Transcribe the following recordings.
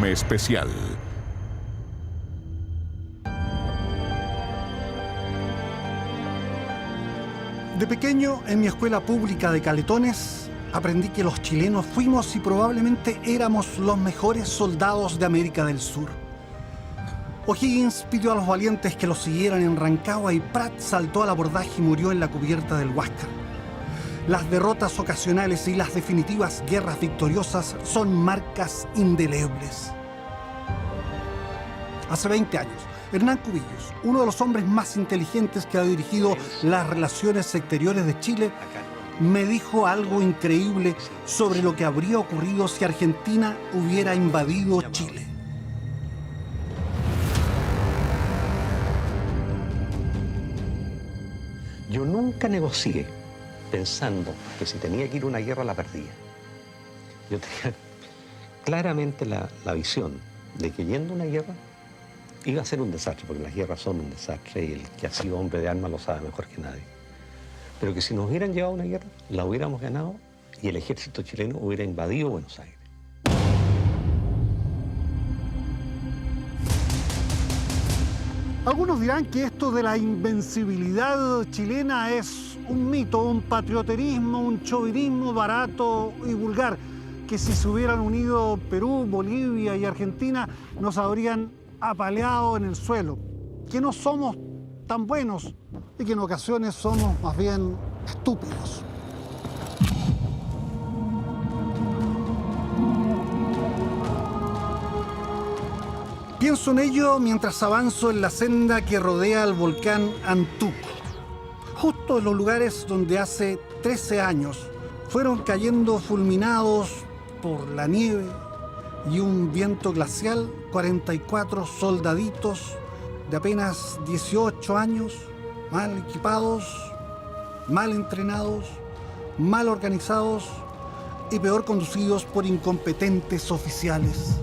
informe especial. De pequeño, en mi escuela pública de Caletones, aprendí que los chilenos fuimos y probablemente éramos los mejores soldados de América del Sur. O'Higgins pidió a los valientes que lo siguieran en Rancagua y Prat saltó al abordaje y murió en la cubierta del Huáscar. Las derrotas ocasionales y las definitivas guerras victoriosas son marcas indelebles. Hace 20 años, Hernán Cubillos, uno de los hombres más inteligentes que ha dirigido las relaciones exteriores de Chile, me dijo algo increíble sobre lo que habría ocurrido si Argentina hubiera invadido Chile. Yo nunca negocié pensando que si tenía que ir a una guerra la perdía. Yo tenía claramente la visión de que yendo a una guerra iba a ser un desastre, porque las guerras son un desastre y el que ha sido hombre de armas lo sabe mejor que nadie. Pero que si nos hubieran llevado a una guerra, la hubiéramos ganado y el ejército chileno hubiera invadido Buenos Aires. Algunos dirán que esto de la invencibilidad chilena es un mito, un patrioterismo, un chauvinismo barato y vulgar, que si se hubieran unido Perú, Bolivia y Argentina nos habrían apaleado en el suelo, que no somos tan buenos y que en ocasiones somos más bien estúpidos. Pienso en ello mientras avanzo en la senda que rodea el volcán Antuco, justo en los lugares donde hace 13 años fueron cayendo fulminados por la nieve y un viento glacial 44 soldaditos de apenas 18 años, mal equipados, mal entrenados, mal organizados y peor conducidos por incompetentes oficiales.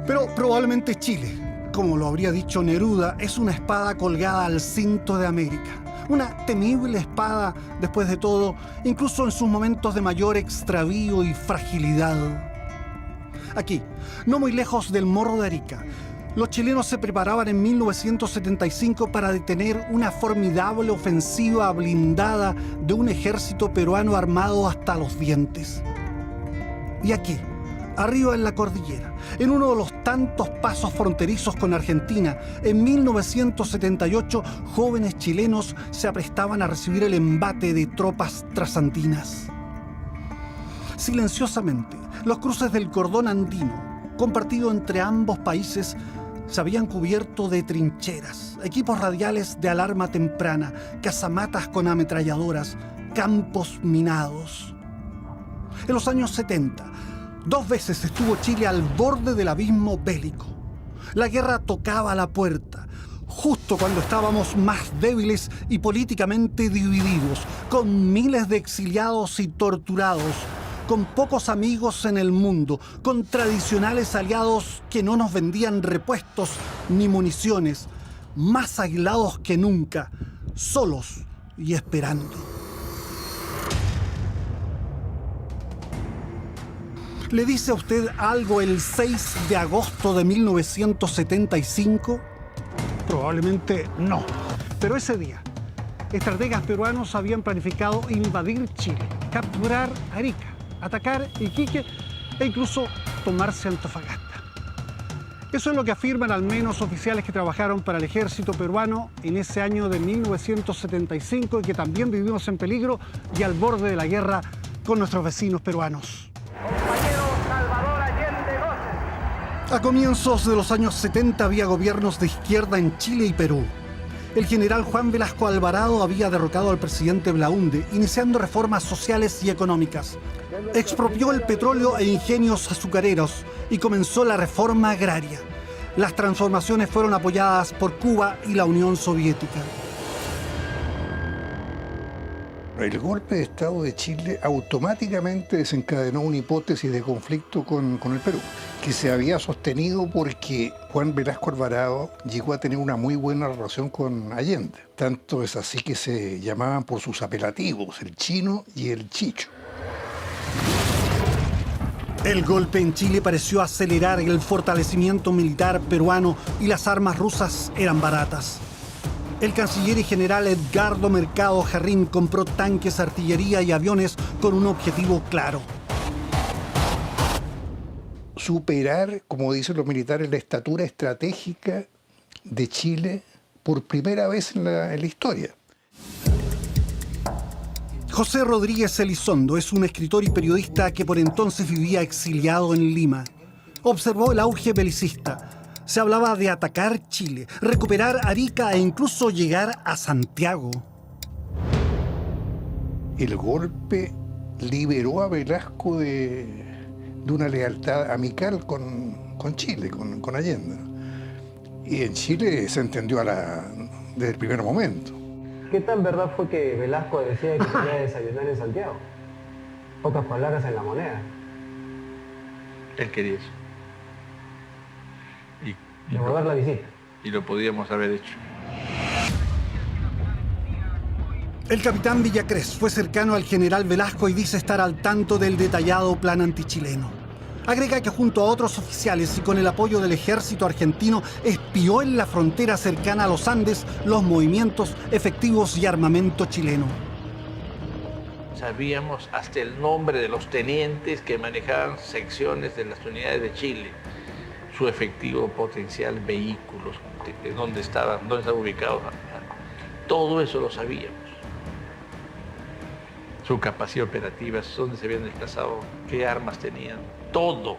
Pero probablemente Chile, como lo habría dicho Neruda, es una espada colgada al cinto de América. Una temible espada, después de todo, incluso en sus momentos de mayor extravío y fragilidad. Aquí, no muy lejos del Morro de Arica, los chilenos se preparaban en 1975 para detener una formidable ofensiva blindada de un ejército peruano armado hasta los dientes. Y aquí, arriba en la cordillera, en uno de los tantos pasos fronterizos con Argentina, en 1978, jóvenes chilenos se aprestaban a recibir el embate de tropas trasandinas. Silenciosamente, los cruces del cordón andino, compartido entre ambos países, se habían cubierto de trincheras, equipos radiales de alarma temprana, casamatas con ametralladoras, campos minados. En los años 70, 2 veces estuvo Chile al borde del abismo bélico. La guerra tocaba a la puerta, justo cuando estábamos más débiles y políticamente divididos, con miles de exiliados y torturados, con pocos amigos en el mundo, con tradicionales aliados que no nos vendían repuestos ni municiones, más aislados que nunca, solos y esperando. ¿Le dice a usted algo el 6 de agosto de 1975? Probablemente no. Pero ese día, estrategas peruanos habían planificado invadir Chile, capturar Arica, atacar Iquique e incluso tomarse Antofagasta. Eso es lo que afirman al menos oficiales que trabajaron para el ejército peruano en ese año de 1975 y que también vivimos en peligro y al borde de la guerra con nuestros vecinos peruanos. A comienzos de los años 70 había gobiernos de izquierda en Chile y Perú. El general Juan Velasco Alvarado había derrocado al presidente Belaúnde, iniciando reformas sociales y económicas. Expropió el petróleo e ingenios azucareros y comenzó la reforma agraria. Las transformaciones fueron apoyadas por Cuba y la Unión Soviética. El golpe de Estado de Chile automáticamente desencadenó una hipótesis de conflicto con el Perú, que se había sostenido porque Juan Velasco Alvarado llegó a tener una muy buena relación con Allende. Tanto es así que se llamaban por sus apelativos, el Chino y el Chicho. El golpe en Chile pareció acelerar el fortalecimiento militar peruano y las armas rusas eran baratas. El canciller y general Edgardo Mercado Jarrín compró tanques, artillería y aviones con un objetivo claro: superar, como dicen los militares, la estatura estratégica de Chile por primera vez en la historia. José Rodríguez Elizondo es un escritor y periodista que por entonces vivía exiliado en Lima. Observó el auge belicista. Se hablaba de atacar Chile, recuperar Arica e incluso llegar a Santiago. El golpe liberó a Velasco de una lealtad amical con Chile, con Allende. Y en Chile se entendió desde el primer momento. ¿Qué tan verdad fue que Velasco decía que quería desayunar en Santiago? Pocas palabras en la moneda. Él quería eso. Devolver la visita. Y lo podíamos haber hecho. El capitán Villacrés fue cercano al general Velasco y dice estar al tanto del detallado plan antichileno. Agrega que junto a otros oficiales y con el apoyo del ejército argentino espió en la frontera cercana a los Andes los movimientos, efectivos y armamento chileno. Sabíamos hasta el nombre de los tenientes que manejaban secciones de las unidades de Chile, su efectivo potencial, vehículos, dónde estaban ubicados. Todo eso lo sabíamos. Su capacidad operativa, dónde se habían desplazado, qué armas tenían, todo.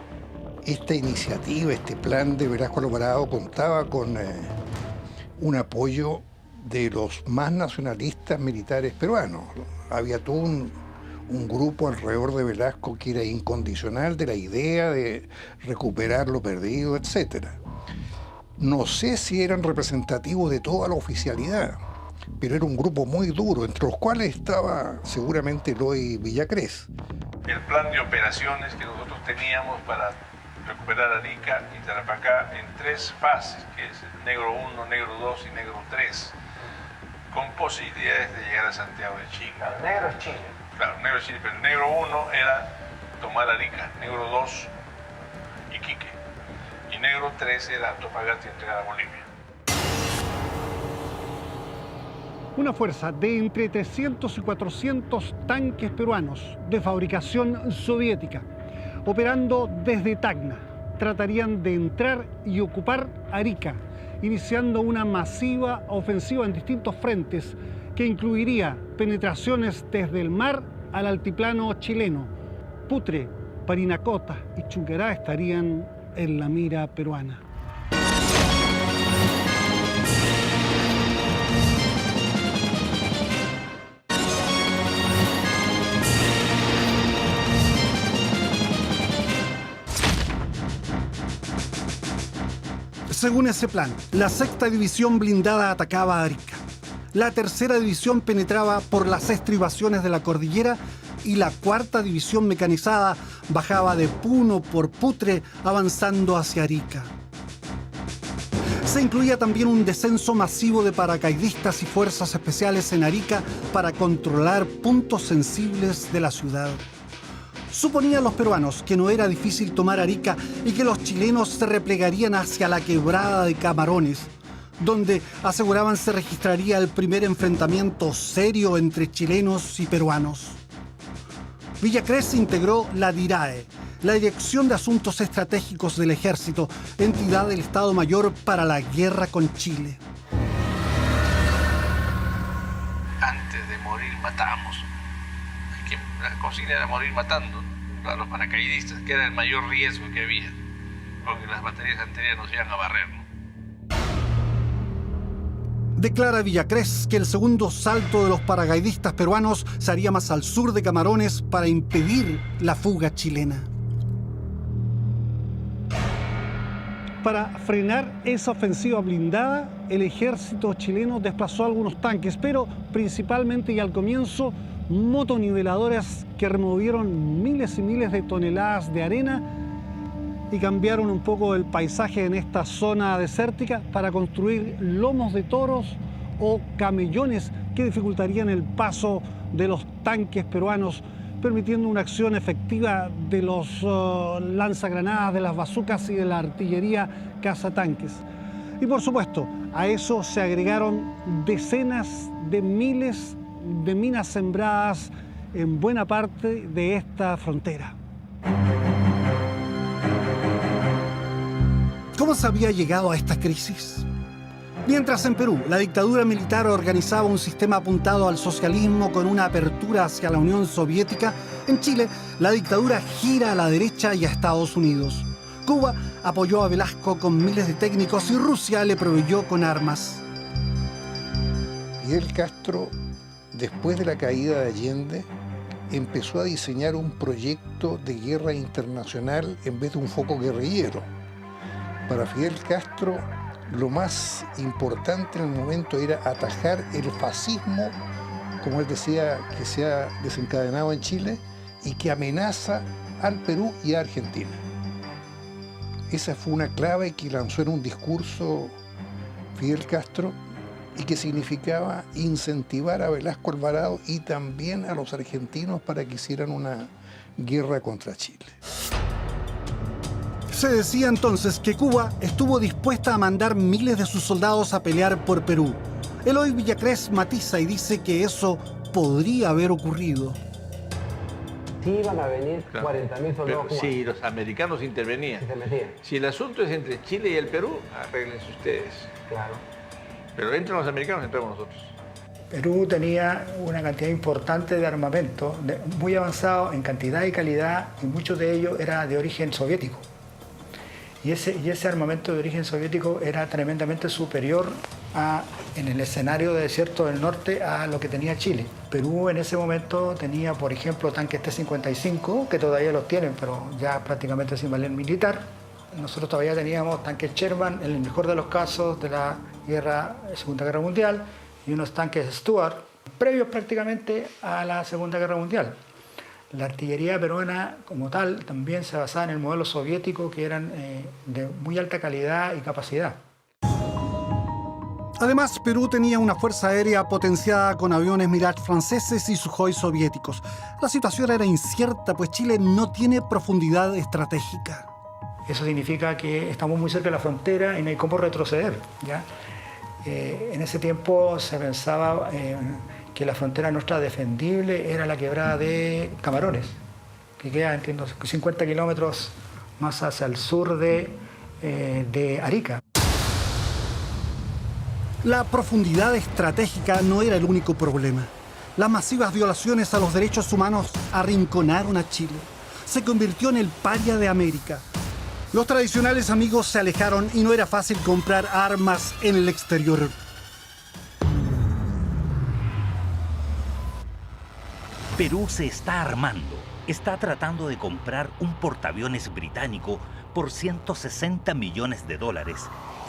Esta iniciativa, este plan de Velasco Alvarado contaba con un apoyo de los más nacionalistas militares peruanos. Había todo un grupo alrededor de Velasco que era incondicional de la idea de recuperar lo perdido, etc. No sé si eran representativos de toda la oficialidad, pero era un grupo muy duro, entre los cuales estaba seguramente Eloy Villacrés. El plan de operaciones que nosotros teníamos para recuperar Arica y Tarapacá en 3 fases, que es Negro 1, Negro 2 y Negro 3, con posibilidades de llegar a Santiago de Chile. Claro, Negro es Chile. Claro, Negro es Chile, pero Negro 1 era tomar Arica, Negro 2 Iquique, y Negro 3 era Antofagasta y entregar a Bolivia. Una fuerza de entre 300 y 400 tanques peruanos de fabricación soviética, operando desde Tacna, tratarían de entrar y ocupar Arica, iniciando una masiva ofensiva en distintos frentes que incluiría penetraciones desde el mar al altiplano chileno. Putre, Parinacota y Chunquerá estarían en la mira peruana. Según ese plan, la 6ª División Blindada atacaba a Arica. La 3ª División penetraba por las estribaciones de la cordillera y la 4ª División Mecanizada bajaba de Puno por Putre, avanzando hacia Arica. Se incluía también un descenso masivo de paracaidistas y fuerzas especiales en Arica para controlar puntos sensibles de la ciudad. Suponían los peruanos que no era difícil tomar Arica y que los chilenos se replegarían hacia la quebrada de Camarones, donde aseguraban se registraría el primer enfrentamiento serio entre chilenos y peruanos. Villacrés integró la DIRAE, la Dirección de Asuntos Estratégicos del Ejército, entidad del Estado Mayor para la guerra con Chile. Antes de morir matamos. La consigna era morir matando a los paracaidistas, que era el mayor riesgo que había, porque las baterías anteriores nos iban a barrer, ¿no? Declara Villacrés que el segundo salto de los paracaidistas peruanos se haría más al sur de Camarones para impedir la fuga chilena. Para frenar esa ofensiva blindada, el ejército chileno desplazó algunos tanques, pero principalmente y al comienzo motoniveladoras que removieron miles y miles de toneladas de arena y cambiaron un poco el paisaje en esta zona desértica para construir lomos de toros o camellones que dificultarían el paso de los tanques peruanos, permitiendo una acción efectiva de los lanzagranadas, de las bazucas y de la artillería cazatanques. Y por supuesto, a eso se agregaron decenas de miles de minas sembradas en buena parte de esta frontera. ¿Cómo se había llegado a esta crisis? Mientras en Perú la dictadura militar organizaba un sistema apuntado al socialismo con una apertura hacia la Unión Soviética, en Chile la dictadura gira a la derecha y a Estados Unidos. Cuba apoyó a Velasco con miles de técnicos y Rusia le proveyó con armas. Fidel Castro, después de la caída de Allende, empezó a diseñar un proyecto de guerra internacional en vez de un foco guerrillero. Para Fidel Castro, lo más importante en el momento era atajar el fascismo, como él decía, que se ha desencadenado en Chile y que amenaza al Perú y a Argentina. Esa fue una clave que lanzó en un discurso Fidel Castro y que significaba incentivar a Velasco Alvarado y también a los argentinos para que hicieran una guerra contra Chile. Se decía entonces que Cuba estuvo dispuesta a mandar miles de sus soldados a pelear por Perú. Eloy Villacrés matiza y dice que eso podría haber ocurrido. Sí iban a venir Claro. 40.000 soldados Pero cubanos. si los americanos intervenían. Si se metían, Si el asunto es entre Chile y el Perú, arréglense ustedes. claro. Pero entran los americanos, entramos nosotros. Perú tenía una cantidad importante de armamento, muy avanzado en cantidad y calidad, y muchos de ellos era de origen soviético. Y ese armamento de origen soviético era tremendamente superior en el escenario de desierto del norte a lo que tenía Chile. Perú en ese momento tenía, por ejemplo, tanques T-55, que todavía los tienen, pero ya prácticamente sin valer militar. Nosotros todavía teníamos tanques Sherman, en el mejor de los casos de la Segunda Guerra Mundial, y unos tanques Stuart, previos prácticamente a la Segunda Guerra Mundial. La artillería peruana como tal también se basaba en el modelo soviético, que eran de muy alta calidad y capacidad. Además, Perú tenía una fuerza aérea potenciada con aviones Mirage franceses y Sukhoi soviéticos. La situación era incierta, pues Chile no tiene profundidad estratégica. Eso significa que estamos muy cerca de la frontera y no hay cómo retroceder, ¿ya? En ese tiempo se pensaba que la frontera nuestra defendible era la quebrada de Camarones, que queda, entiendo, 50 kilómetros más hacia el sur de Arica. La profundidad estratégica no era el único problema. Las masivas violaciones a los derechos humanos arrinconaron a Chile. Se convirtió en el paria de América. Los tradicionales amigos se alejaron y no era fácil comprar armas en el exterior. Perú se está armando. Está tratando de comprar un portaaviones británico por $160 millones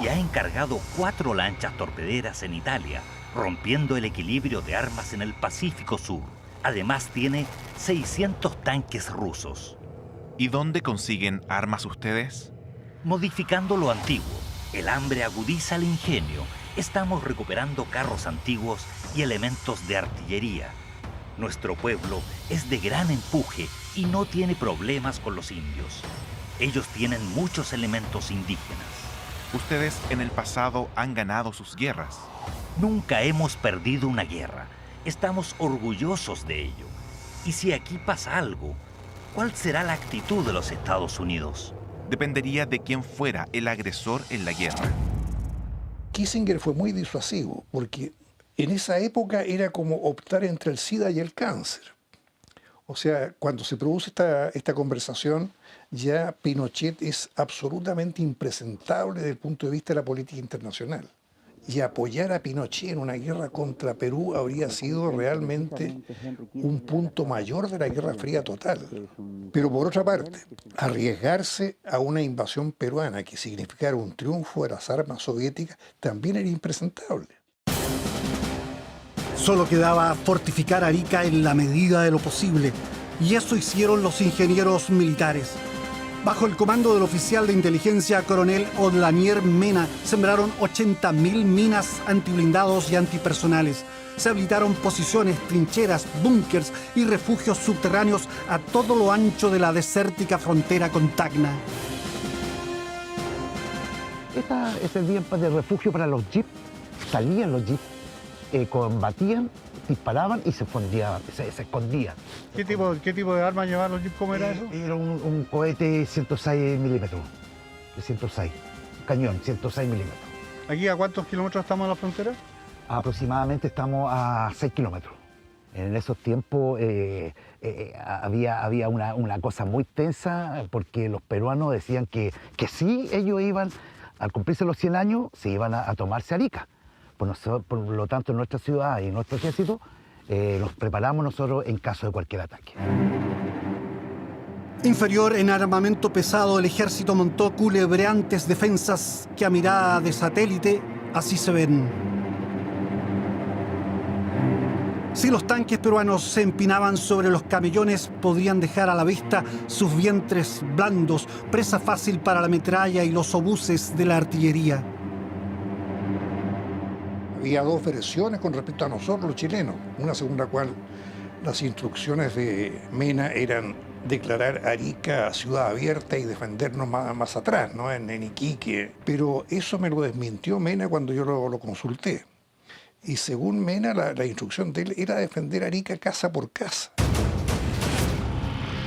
y ha encargado 4 lanchas torpederas en Italia, rompiendo el equilibrio de armas en el Pacífico Sur. Además tiene 600 tanques rusos. ¿Y dónde consiguen armas ustedes? Modificando lo antiguo, el hambre agudiza el ingenio. Estamos recuperando carros antiguos y elementos de artillería. Nuestro pueblo es de gran empuje y no tiene problemas con los indios. Ellos tienen muchos elementos indígenas. Ustedes en el pasado han ganado sus guerras. Nunca hemos perdido una guerra. Estamos orgullosos de ello. Y si aquí pasa algo, ¿cuál será la actitud de los Estados Unidos? Dependería de quién fuera el agresor en la guerra. Kissinger fue muy disuasivo porque en esa época era como optar entre el SIDA y el cáncer. O sea, cuando se produce esta conversación, ya Pinochet es absolutamente impresentable desde el punto de vista de la política internacional. Y apoyar a Pinochet en una guerra contra Perú habría sido realmente un punto mayor de la Guerra Fría total. Pero por otra parte, arriesgarse a una invasión peruana que significara un triunfo de las armas soviéticas también era impresentable. Solo quedaba fortificar Arica en la medida de lo posible, y eso hicieron los ingenieros militares. Bajo el comando del oficial de inteligencia coronel Odlanier Mena, sembraron 80.000 minas antiblindados y antipersonales. Se habilitaron posiciones, trincheras, búnkers y refugios subterráneos a todo lo ancho de la desértica frontera con Tacna. Esta servía de refugio para los jeeps. Salían los jeeps, combatían, disparaban y se escondían. ¿Qué tipo de armas llevaban los jeeps? ¿Cómo era eso? Era un cohete 106 milímetros, de 106, cañón 106 milímetros. ¿Aquí a cuántos kilómetros estamos de la frontera? Aproximadamente estamos a 6 kilómetros. En esos tiempos había una cosa muy tensa porque los peruanos decían que sí, ellos iban, al cumplirse los 100 años, se iban a tomarse Arica. Por lo tanto, en nuestra ciudad y en nuestro ejército nos preparamos nosotros en caso de cualquier ataque. Inferior en armamento pesado, el ejército montó culebreantes defensas que a mirada de satélite así se ven. Si los tanques peruanos se empinaban sobre los camellones, podrían dejar a la vista sus vientres blandos, presa fácil para la metralla y los obuses de la artillería. Había dos versiones con respecto a nosotros, los chilenos. Una según la cual las instrucciones de Mena eran declarar Arica ciudad abierta y defendernos más atrás, ¿no? en Iquique. Pero eso me lo desmintió Mena cuando yo lo consulté. Y según Mena, la instrucción de él era defender Arica casa por casa.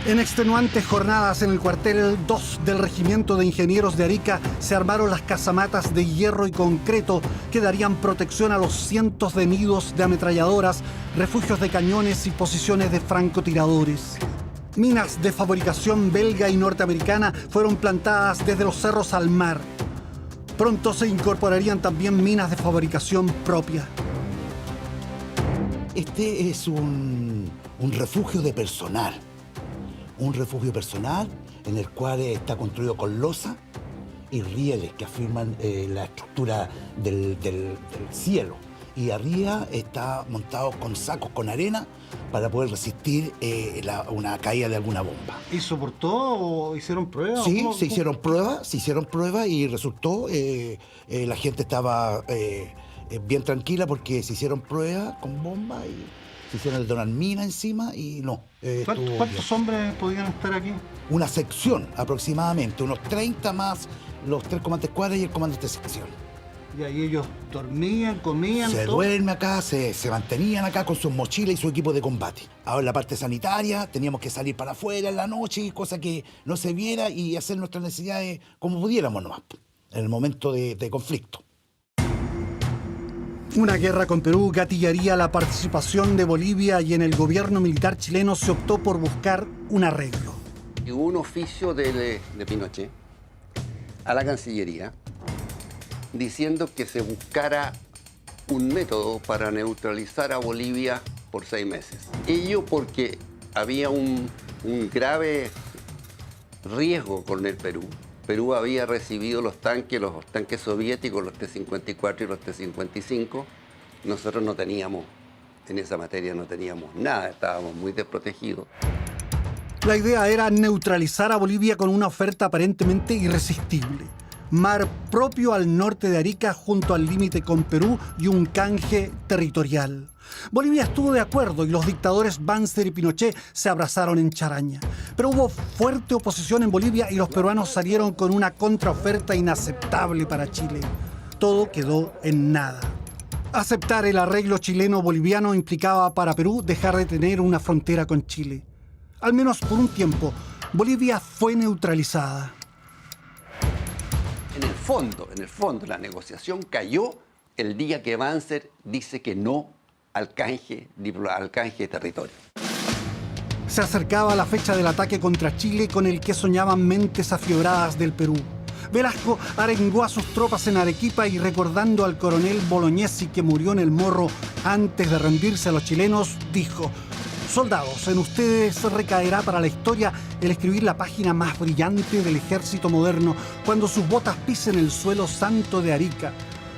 En extenuantes jornadas en el cuartel 2 del Regimiento de Ingenieros de Arica se armaron las casamatas de hierro y concreto que darían protección a los cientos de nidos de ametralladoras, refugios de cañones y posiciones de francotiradores. Minas de fabricación belga y norteamericana fueron plantadas desde los cerros al mar. Pronto se incorporarían también minas de fabricación propia. Este es un refugio de personal. Un refugio personal en el cual está construido con losa y rieles que afirman la estructura del cielo. Y arriba está montado con sacos con arena para poder resistir una caída de alguna bomba. ¿Y soportó o hicieron pruebas? Sí, se hicieron pruebas y resultó, la gente estaba bien tranquila porque se hicieron pruebas con bombas y se hicieron detonar minas encima y no. ¿Cuántos hombres podían estar aquí? Una sección aproximadamente, unos 30 más los 3 comandantes cuadras y el comandante de sección. Y ahí ellos dormían, comían, se duerme acá, se mantenían acá con sus mochilas y su equipo de combate. Ahora en la parte sanitaria teníamos que salir para afuera en la noche, cosa que no se viera y hacer nuestras necesidades como pudiéramos nomás, en el momento de conflicto. Una guerra con Perú gatillaría la participación de Bolivia y en el gobierno militar chileno se optó por buscar un arreglo. Hubo un oficio de Pinochet a la Cancillería diciendo que se buscara un método para neutralizar a Bolivia por 6 meses. Ello porque había un grave riesgo con el Perú. Perú había recibido los tanques soviéticos, los T-54 y los T-55. Nosotros no teníamos, en esa materia no teníamos nada, estábamos muy desprotegidos. La idea era neutralizar a Bolivia con una oferta aparentemente irresistible. Mar propio al norte de Arica junto al límite con Perú y un canje territorial. Bolivia estuvo de acuerdo y los dictadores Banzer y Pinochet se abrazaron en charaña. Pero hubo fuerte oposición en Bolivia y los peruanos salieron con una contraoferta inaceptable para Chile. Todo quedó en nada. Aceptar el arreglo chileno-boliviano implicaba para Perú dejar de tener una frontera con Chile. Al menos por un tiempo, Bolivia fue neutralizada. En el fondo, la negociación cayó el día que Banzer dice que no al canje de territorio. Se acercaba la fecha del ataque contra Chile con el que soñaban mentes afiebradas del Perú. Velasco arengó a sus tropas en Arequipa y recordando al coronel Bolognesi que murió en el Morro antes de rendirse a los chilenos, dijo: soldados, en ustedes recaerá para la historia el escribir la página más brillante del ejército moderno cuando sus botas pisen el suelo santo de Arica.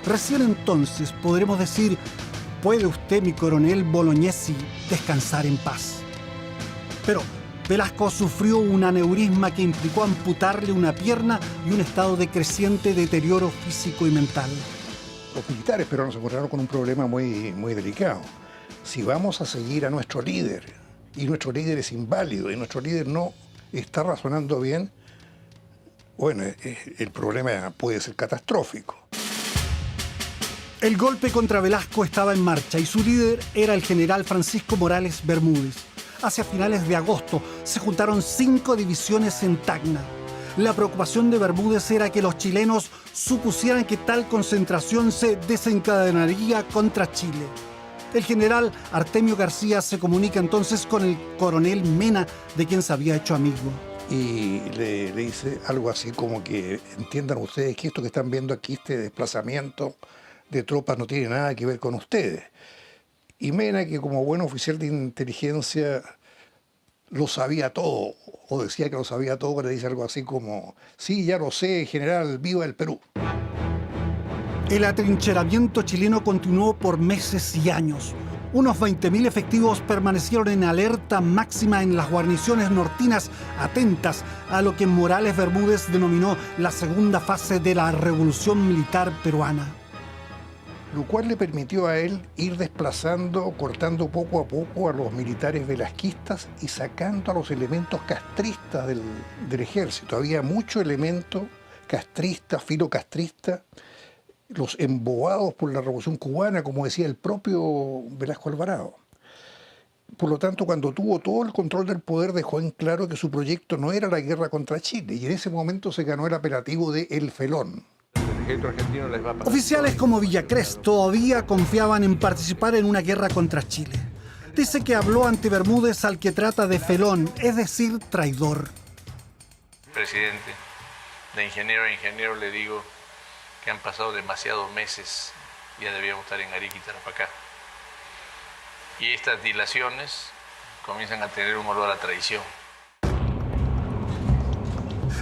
Recién entonces podremos decir: puede usted, mi coronel Bolognesi, descansar en paz. Pero Velasco sufrió un aneurisma que implicó amputarle una pierna y un estado de creciente deterioro físico y mental. Los militares peruanos se encontraron con un problema muy delicado. Si vamos a seguir a nuestro líder, y nuestro líder es inválido, y nuestro líder no está razonando bien, bueno, el problema puede ser catastrófico. El golpe contra Velasco estaba en marcha y su líder era el general Francisco Morales Bermúdez. Hacia finales de agosto se juntaron 5 divisiones en Tacna. La preocupación de Bermúdez era que los chilenos supusieran que tal concentración se desencadenaría contra Chile. El general Artemio García se comunica entonces con el coronel Mena, de quien se había hecho amigo. Y le dice algo así como que entiendan ustedes que esto que están viendo aquí, este desplazamiento de tropas, no tiene nada que ver con ustedes. Y Mena, que como buen oficial de inteligencia lo sabía todo, o decía que lo sabía todo, le dice algo así como: sí, ya lo sé, general, viva el Perú. El atrincheramiento chileno continuó por meses y años. Unos 20.000 efectivos permanecieron en alerta máxima en las guarniciones nortinas, atentas a lo que Morales Bermúdez denominó la segunda fase de la revolución militar peruana. Lo cual le permitió a él ir desplazando, cortando poco a poco a los militares velasquistas y sacando a los elementos castristas del ejército. Había mucho elemento castrista, filocastrista, los embobados por la Revolución Cubana, como decía el propio Velasco Alvarado. Por lo tanto, cuando tuvo todo el control del poder, dejó en claro que su proyecto no era la guerra contra Chile, y en ese momento se ganó el apelativo de El Felón. Oficiales como Villacrés todavía confiaban en participar en una guerra contra Chile. Dice que habló ante Bermúdez al que trata de felón, es decir, traidor. Presidente, de ingeniero a ingeniero le digo que han pasado demasiados meses, ya debíamos estar en Arica y Tarapacá. Y estas dilaciones comienzan a tener un olor a traición.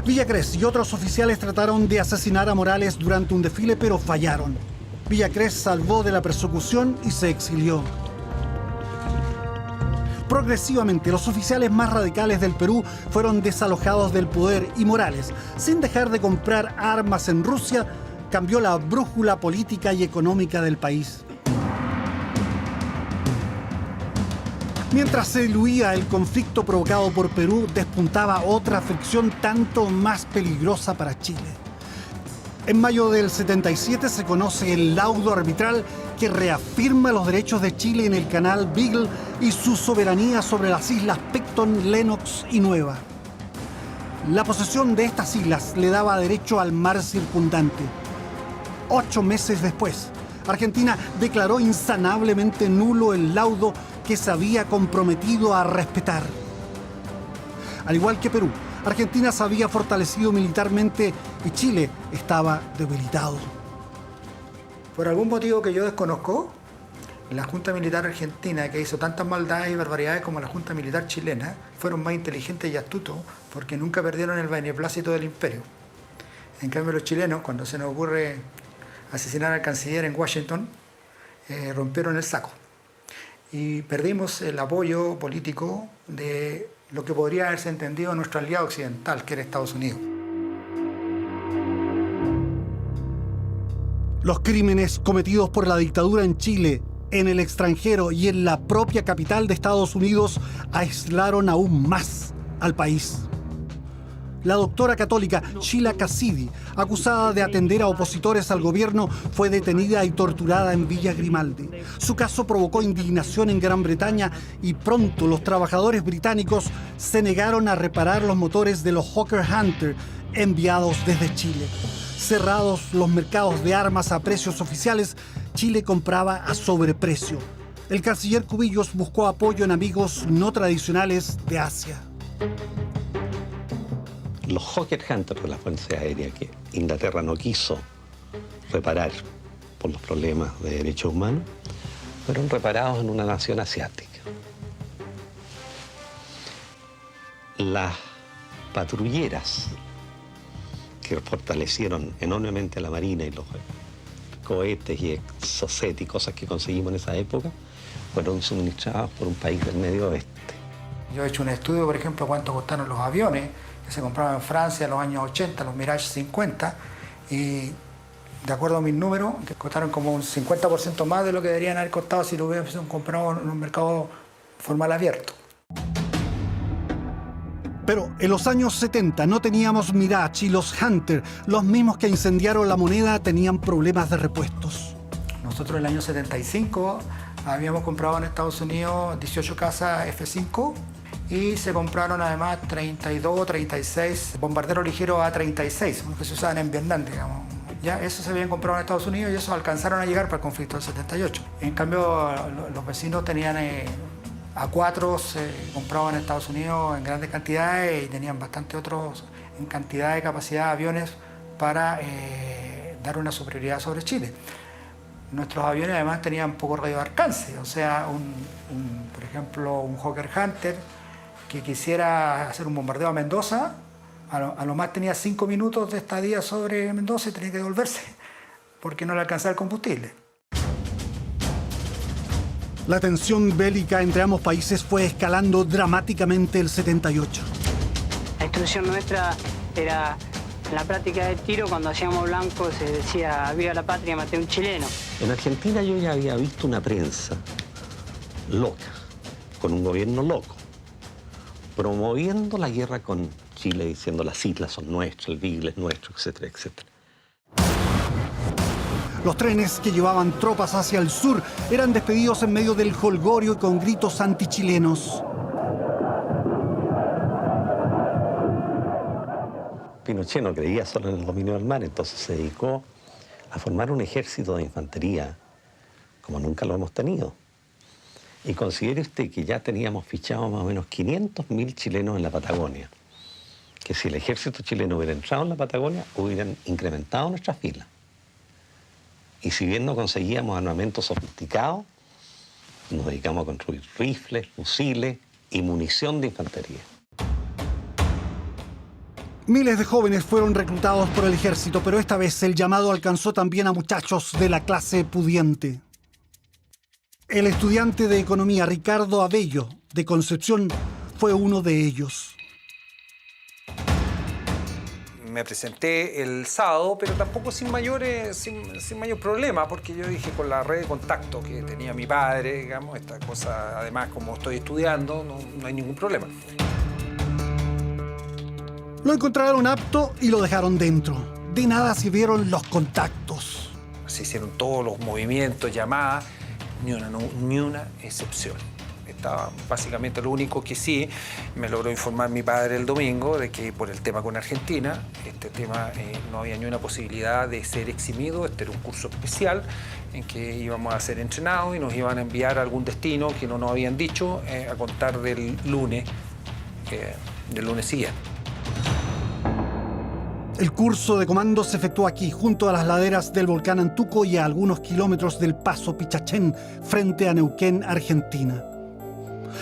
Villacrés y otros oficiales trataron de asesinar a Morales durante un desfile, pero fallaron. Villacrés salvó de la persecución y se exilió. Progresivamente, los oficiales más radicales del Perú fueron desalojados del poder y Morales, sin dejar de comprar armas en Rusia, cambió la brújula política y económica del país. Mientras se diluía el conflicto provocado por Perú, despuntaba otra fricción tanto más peligrosa para Chile. En mayo del 77 se conoce el laudo arbitral que reafirma los derechos de Chile en el canal Beagle y su soberanía sobre las islas Picton, Lennox y Nueva. La posesión de estas islas le daba derecho al mar circundante. 8 meses después, Argentina declaró insanablemente nulo el laudo que se había comprometido a respetar. Al igual que Perú, Argentina se había fortalecido militarmente y Chile estaba debilitado. Por algún motivo que yo desconozco, la Junta Militar Argentina, que hizo tantas maldades y barbaridades como la Junta Militar chilena, fueron más inteligentes y astutos porque nunca perdieron el beneplácito del imperio. En cambio, los chilenos, cuando se nos ocurre asesinar al canciller en Washington, rompieron el saco. Y perdimos el apoyo político de lo que podría haberse entendido nuestro aliado occidental, que era Estados Unidos. Los crímenes cometidos por la dictadura en Chile, en el extranjero y en la propia capital de Estados Unidos aislaron aún más al país. La doctora católica Sheila Cassidy, acusada de atender a opositores al gobierno, fue detenida y torturada en Villa Grimaldi. Su caso provocó indignación en Gran Bretaña y pronto los trabajadores británicos se negaron a reparar los motores de los Hawker Hunter enviados desde Chile. Cerrados los mercados de armas a precios oficiales, Chile compraba a sobreprecio. El canciller Cubillos buscó apoyo en amigos no tradicionales de Asia. Los Hawker Hunter de la Fuerza Aérea que Inglaterra no quiso reparar por los problemas de derechos humanos, fueron reparados en una nación asiática. Las patrulleras que fortalecieron enormemente la Marina y los cohetes y exocet y cosas que conseguimos en esa época fueron suministrados por un país del medio oeste. Yo he hecho un estudio, por ejemplo, cuánto costaron los aviones que se compraban en Francia en los años 80, los Mirage 50, y de acuerdo a mis números, que costaron como un 50% más de lo que deberían haber costado si lo hubiesen comprado en un mercado formal abierto. Pero en los años 70 no teníamos Mirage y los Hunter, los mismos que incendiaron la moneda, tenían problemas de repuestos. Nosotros en el año 75 habíamos comprado en Estados Unidos 18 casas F-5 y se compraron además 32 o 36 bombarderos ligeros A-36, los que se usaban en Vietnam, digamos. Ya esos se habían comprado en Estados Unidos y esos alcanzaron a llegar para el conflicto del 78. En cambio, los vecinos tenían A4 comprados en Estados Unidos en grandes cantidades y tenían bastante otros en cantidad de capacidad de aviones para dar una superioridad sobre Chile. Nuestros aviones además tenían poco radio de alcance, o sea, por ejemplo, un Hawker Hunter que quisiera hacer un bombardeo a Mendoza, a lo más tenía 5 minutos de estadía sobre Mendoza y tenía que devolverse porque no le alcanzaba el combustible. La tensión bélica entre ambos países fue escalando dramáticamente el 78. La instrucción nuestra era, en la práctica del tiro, cuando hacíamos blanco, se decía, viva la patria, maté a un chileno. En Argentina yo ya había visto una prensa loca, con un gobierno loco, promoviendo la guerra con Chile, diciendo las islas son nuestras, el Beagle es nuestro, etcétera, etcétera. Los trenes que llevaban tropas hacia el sur eran despedidos en medio del jolgorio y con gritos antichilenos. Pinochet no creía solo en el dominio del mar, entonces se dedicó a formar un ejército de infantería como nunca lo hemos tenido. Y considere usted que ya teníamos fichados más o menos 500.000 chilenos en la Patagonia, que si el ejército chileno hubiera entrado en la Patagonia, hubieran incrementado nuestras filas. Y si bien no conseguíamos armamento sofisticado, nos dedicamos a construir rifles, fusiles y munición de infantería. Miles de jóvenes fueron reclutados por el ejército, pero esta vez el llamado alcanzó también a muchachos de la clase pudiente. El estudiante de economía Ricardo Abello, de Concepción, fue uno de ellos. Me presenté el sábado, pero tampoco sin mayor problema, porque yo dije con la red de contacto que tenía mi padre, digamos, esta cosa, además como estoy estudiando, no hay ningún problema. Lo encontraron apto y lo dejaron dentro. De nada sirvieron los contactos. Se hicieron todos los movimientos, llamadas, ni una excepción. Estaba básicamente lo único que sí me logró informar mi padre el domingo de que por el tema con Argentina, este tema no había ni una posibilidad de ser eximido. Este era un curso especial en que íbamos a ser entrenados y nos iban a enviar a algún destino que no nos habían dicho a contar del lunes siguiente. El curso de comando se efectuó aquí, junto a las laderas del volcán Antuco y a algunos kilómetros del Paso Pichachén, frente a Neuquén, Argentina.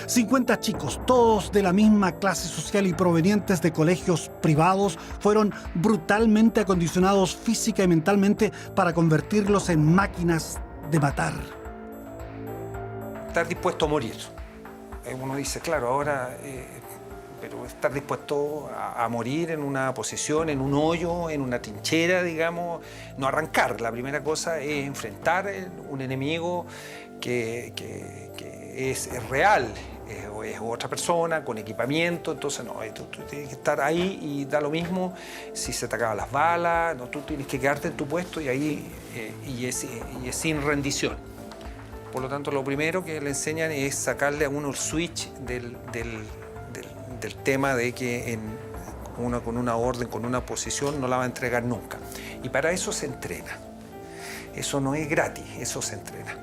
50 chicos, todos de la misma clase social y provenientes de colegios privados, fueron brutalmente acondicionados física y mentalmente para convertirlos en máquinas de matar. Estar dispuesto a morir. Uno dice, claro, ahora... pero estar dispuesto a morir en una posición, en un hoyo, en una trinchera, digamos, no arrancar. La primera cosa es enfrentar un enemigo que es real, o es otra persona con equipamiento, entonces no, tú tienes que estar ahí y da lo mismo si se te acaban las balas, no, tú tienes que quedarte en tu puesto y ahí y es sin rendición. Por lo tanto, lo primero que le enseñan es sacarle a uno el switch del tema de que con una orden, con una posición, no la va a entregar nunca. Y para eso se entrena. Eso no es gratis, eso se entrena.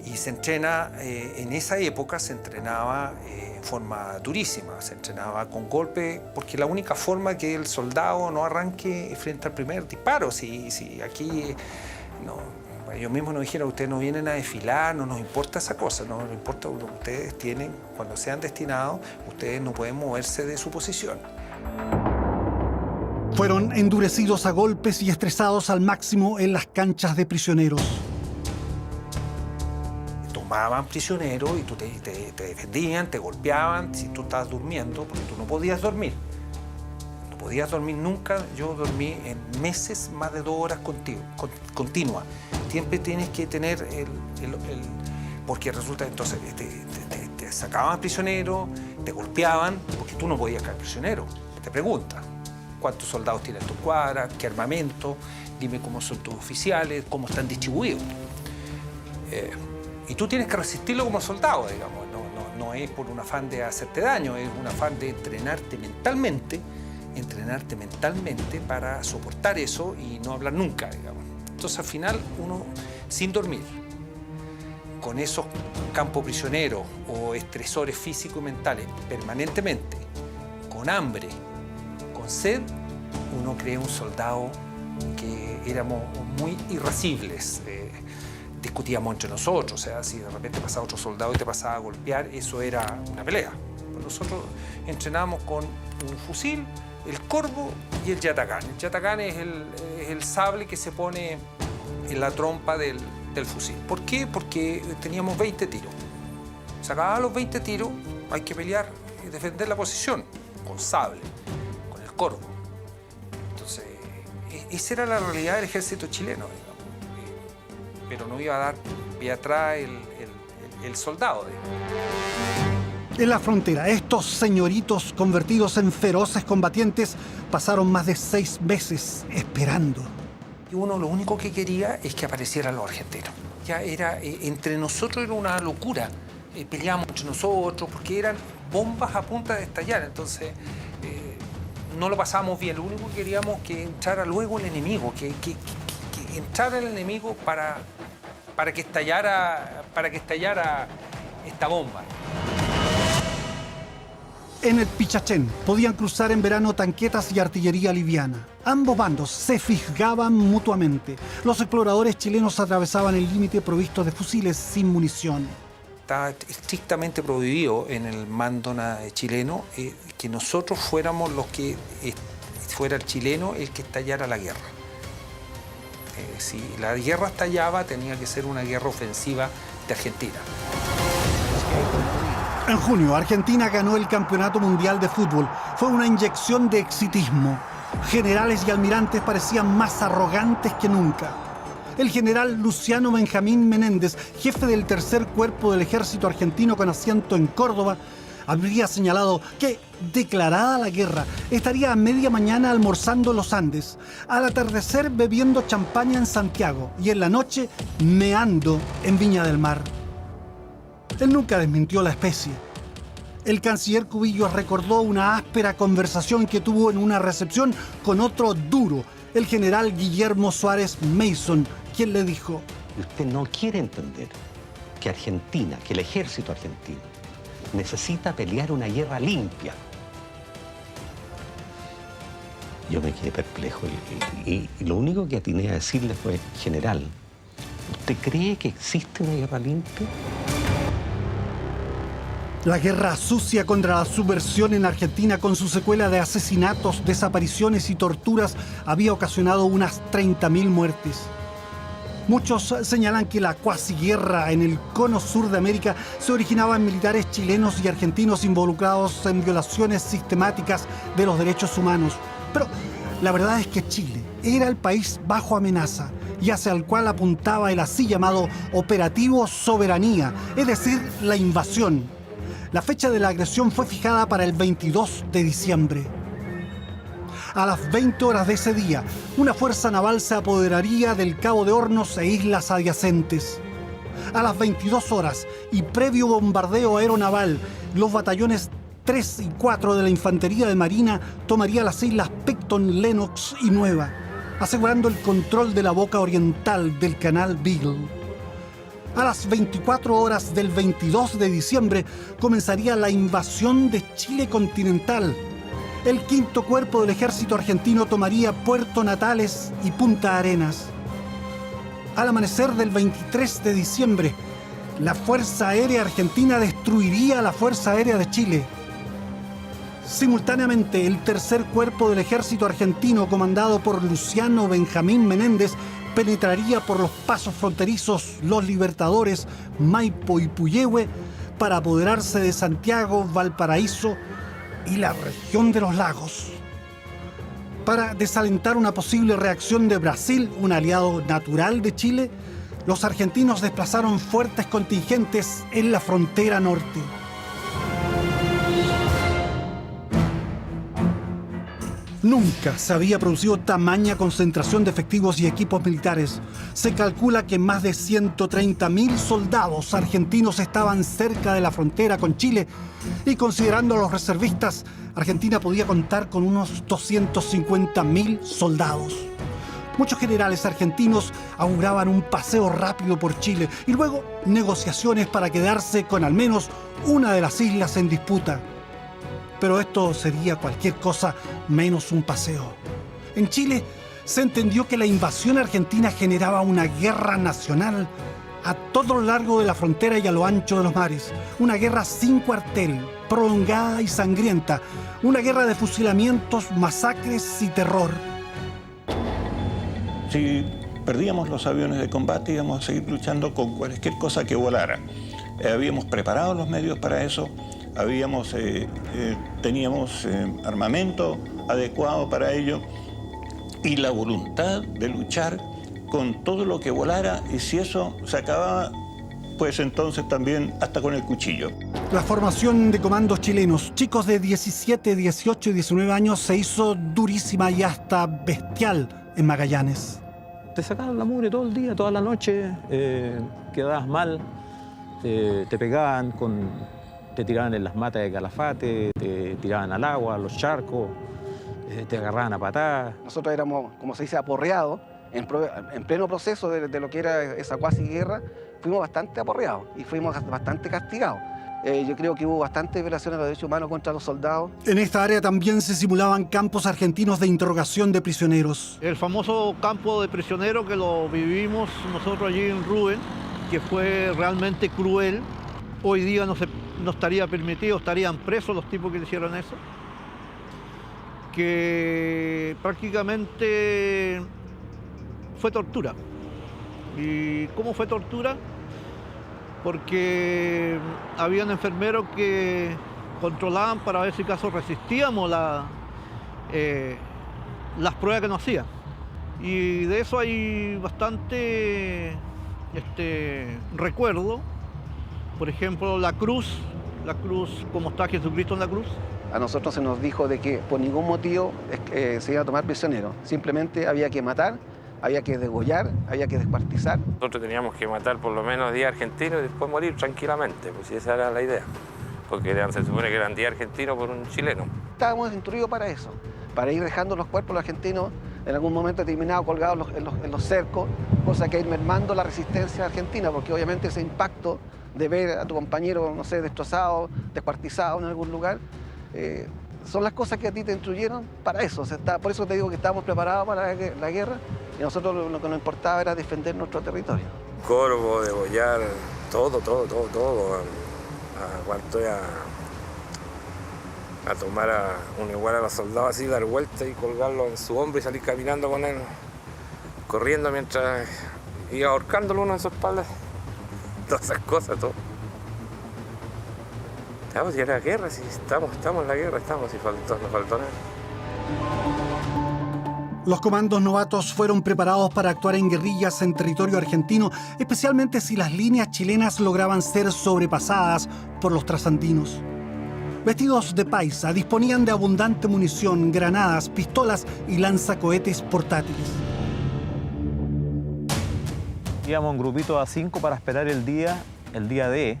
Y se entrena, en esa época se entrenaba en forma durísima, se entrenaba con golpe, porque la única forma que el soldado no arranque frente al primer disparo. Si aquí no, ellos mismos nos dijeron, ustedes no vienen a desfilar, no nos importa esa cosa, no nos importa lo que ustedes tienen, cuando sean destinados, ustedes no pueden moverse de su posición. Fueron endurecidos a golpes y estresados al máximo en las canchas de prisioneros. Tomaban prisioneros y tú te defendían, te golpeaban si tú estabas durmiendo, porque tú no podías dormir. No podías dormir nunca. Yo dormí en meses más de 2 horas continuas. Siempre tienes que tener porque resulta entonces te sacaban prisioneros, te golpeaban, porque tú no podías caer prisionero. Te preguntan cuántos soldados tienes en tu cuadra, qué armamento, dime cómo son tus oficiales, cómo están distribuidos. Y tú tienes que resistirlo como soldado, digamos. No es por un afán de hacerte daño, es un afán de entrenarte mentalmente para soportar eso y no hablar nunca, digamos. Entonces al final uno, sin dormir, con esos campos prisioneros o estresores físicos y mentales permanentemente, con hambre, con sed, uno crea un soldado que éramos muy irascibles. Discutíamos entre nosotros, o sea, si de repente pasaba otro soldado y te pasaba a golpear, eso era una pelea. Nosotros entrenábamos con un fusil, el corvo y el yatagán. El yatagán es el sable que se pone en la trompa del fusil. ¿Por qué? Porque teníamos 20 tiros. Se acababan los 20 tiros, hay que pelear y defender la posición con sable, con el corvo. Entonces, esa era la realidad del ejército chileno, digamos. Pero no iba a dar pie atrás el soldado, digamos. En la frontera, estos señoritos convertidos en feroces combatientes pasaron más de 6 meses esperando. Y uno lo único que quería es que aparecieran los argentinos. Ya era, entre nosotros era una locura. Peleábamos entre nosotros porque eran bombas a punta de estallar. Entonces, no lo pasábamos bien. Lo único que queríamos es que entrara luego el enemigo, que entrara el enemigo para que estallara esta bomba. En el Pichachén podían cruzar en verano tanquetas y artillería liviana. Ambos bandos se fisgaban mutuamente. Los exploradores chilenos atravesaban el límite provistos de fusiles sin munición. Estaba estrictamente prohibido en el mando chileno que nosotros fuéramos los que fuera el chileno el que estallara la guerra. Si la guerra estallaba, tenía que ser una guerra ofensiva de Argentina. En junio, Argentina ganó el Campeonato Mundial de Fútbol. Fue una inyección de exitismo. Generales y almirantes parecían más arrogantes que nunca. El general Luciano Benjamín Menéndez, jefe del tercer cuerpo del ejército argentino con asiento en Córdoba, habría señalado que, declarada la guerra, estaría a media mañana almorzando en los Andes, al atardecer bebiendo champaña en Santiago y en la noche meando en Viña del Mar. Él nunca desmintió la especie. El canciller Cubillos recordó una áspera conversación que tuvo en una recepción con otro duro, el general Guillermo Suárez Mason, quien le dijo: Usted no quiere entender que Argentina, que el ejército argentino, necesita pelear una guerra limpia. Yo me quedé perplejo y lo único que atiné a decirle fue: general, ¿usted cree que existe una guerra limpia? La guerra sucia contra la subversión en Argentina, con su secuela de asesinatos, desapariciones y torturas, había ocasionado unas 30.000 muertes. Muchos señalan que la cuasiguerra en el cono sur de América se originaba en militares chilenos y argentinos involucrados en violaciones sistemáticas de los derechos humanos. Pero la verdad es que Chile era el país bajo amenaza y hacia el cual apuntaba el así llamado Operativo Soberanía, es decir, la invasión. La fecha de la agresión fue fijada para el 22 de diciembre. A las 20 horas de ese día, una fuerza naval se apoderaría del Cabo de Hornos e islas adyacentes. A las 22 horas, y previo bombardeo aeronaval, los batallones 3 y 4 de la Infantería de Marina tomaría las islas Picton, Lennox y Nueva, asegurando el control de la boca oriental del canal Beagle. A las 24 horas del 22 de diciembre comenzaría la invasión de Chile continental. El quinto cuerpo del ejército argentino tomaría Puerto Natales y Punta Arenas. Al amanecer del 23 de diciembre, la Fuerza Aérea Argentina destruiría a la Fuerza Aérea de Chile. Simultáneamente, el tercer cuerpo del ejército argentino, comandado por Luciano Benjamín Menéndez, penetraría por los pasos fronterizos Los Libertadores, Maipo y Puyehue para apoderarse de Santiago, Valparaíso y la región de los lagos. Para desalentar una posible reacción de Brasil, un aliado natural de Chile, los argentinos desplazaron fuertes contingentes en la frontera norte. Nunca se había producido tamaña concentración de efectivos y equipos militares. Se calcula que más de 130.000 soldados argentinos estaban cerca de la frontera con Chile y, considerando a los reservistas, Argentina podía contar con unos 250.000 soldados. Muchos generales argentinos auguraban un paseo rápido por Chile y luego negociaciones para quedarse con al menos una de las islas en disputa. Pero esto sería cualquier cosa menos un paseo. En Chile se entendió que la invasión argentina generaba una guerra nacional a todo lo largo de la frontera y a lo ancho de los mares. Una guerra sin cuartel, prolongada y sangrienta. Una guerra de fusilamientos, masacres y terror. Si perdíamos los aviones de combate, íbamos a seguir luchando con cualquier cosa que volara. Habíamos preparado los medios para eso. Teníamos armamento adecuado para ello y la voluntad de luchar con todo lo que volara, y si eso se acababa, pues entonces también hasta con el cuchillo. La formación de comandos chilenos, chicos de 17, 18 y 19 años, se hizo durísima y hasta bestial en Magallanes. Te sacaban la mugre todo el día, toda la noche, quedabas mal, te pegaban te tiraban en las matas de Calafate, te tiraban al agua, a los charcos, te agarraban a patadas. Nosotros éramos, como se dice, aporreados, en pleno proceso de lo que era esa cuasi guerra. Fuimos bastante aporreados y fuimos bastante castigados. Yo creo que hubo bastantes violaciones de los derechos humanos contra los soldados. En esta área también se simulaban campos argentinos de interrogación de prisioneros. El famoso campo de prisioneros que lo vivimos nosotros allí en Rubén, que fue realmente cruel. Hoy día no estaría permitido, estarían presos los tipos que hicieron eso. Que prácticamente fue tortura. ¿Y cómo fue tortura? Porque habían enfermeros que controlaban para ver si acaso resistíamos las pruebas que nos hacían. Y de eso hay bastante recuerdo. Por ejemplo, la cruz, como está Jesucristo en la cruz. A nosotros se nos dijo de que por ningún motivo se iba a tomar prisioneros. Simplemente había que matar, había que degollar, había que descuartizar. Nosotros teníamos que matar por lo menos 10 argentinos y después morir tranquilamente, pues esa era la idea. Porque se supone que eran 10 argentinos por un chileno. Estábamos instruidos para eso, para ir dejando los cuerpos de los argentinos en algún momento determinado colgados en los cercos, cosa que ir mermando la resistencia argentina, porque obviamente ese impacto de ver a tu compañero, no sé, destrozado, descuartizado en algún lugar, son las cosas que a ti te instruyeron para eso. O sea, por eso te digo que estábamos preparados para la guerra y nosotros lo que nos importaba era defender nuestro territorio. Corvo, degollar, todo. Aguanto a tomar igual a los soldados así, dar vuelta y colgarlo en su hombro y salir caminando con él, corriendo mientras iba ahorcándolo uno en su espalda. Todas esas cosas, todo. Estamos ya en la guerra, sí, estamos en la guerra, nos faltó nada. Los comandos novatos fueron preparados para actuar en guerrillas en territorio argentino, especialmente si las líneas chilenas lograban ser sobrepasadas por los trasandinos. Vestidos de paisa, disponían de abundante munición, granadas, pistolas y lanzacohetes portátiles. Íbamos en grupitos a 5 para esperar el día D,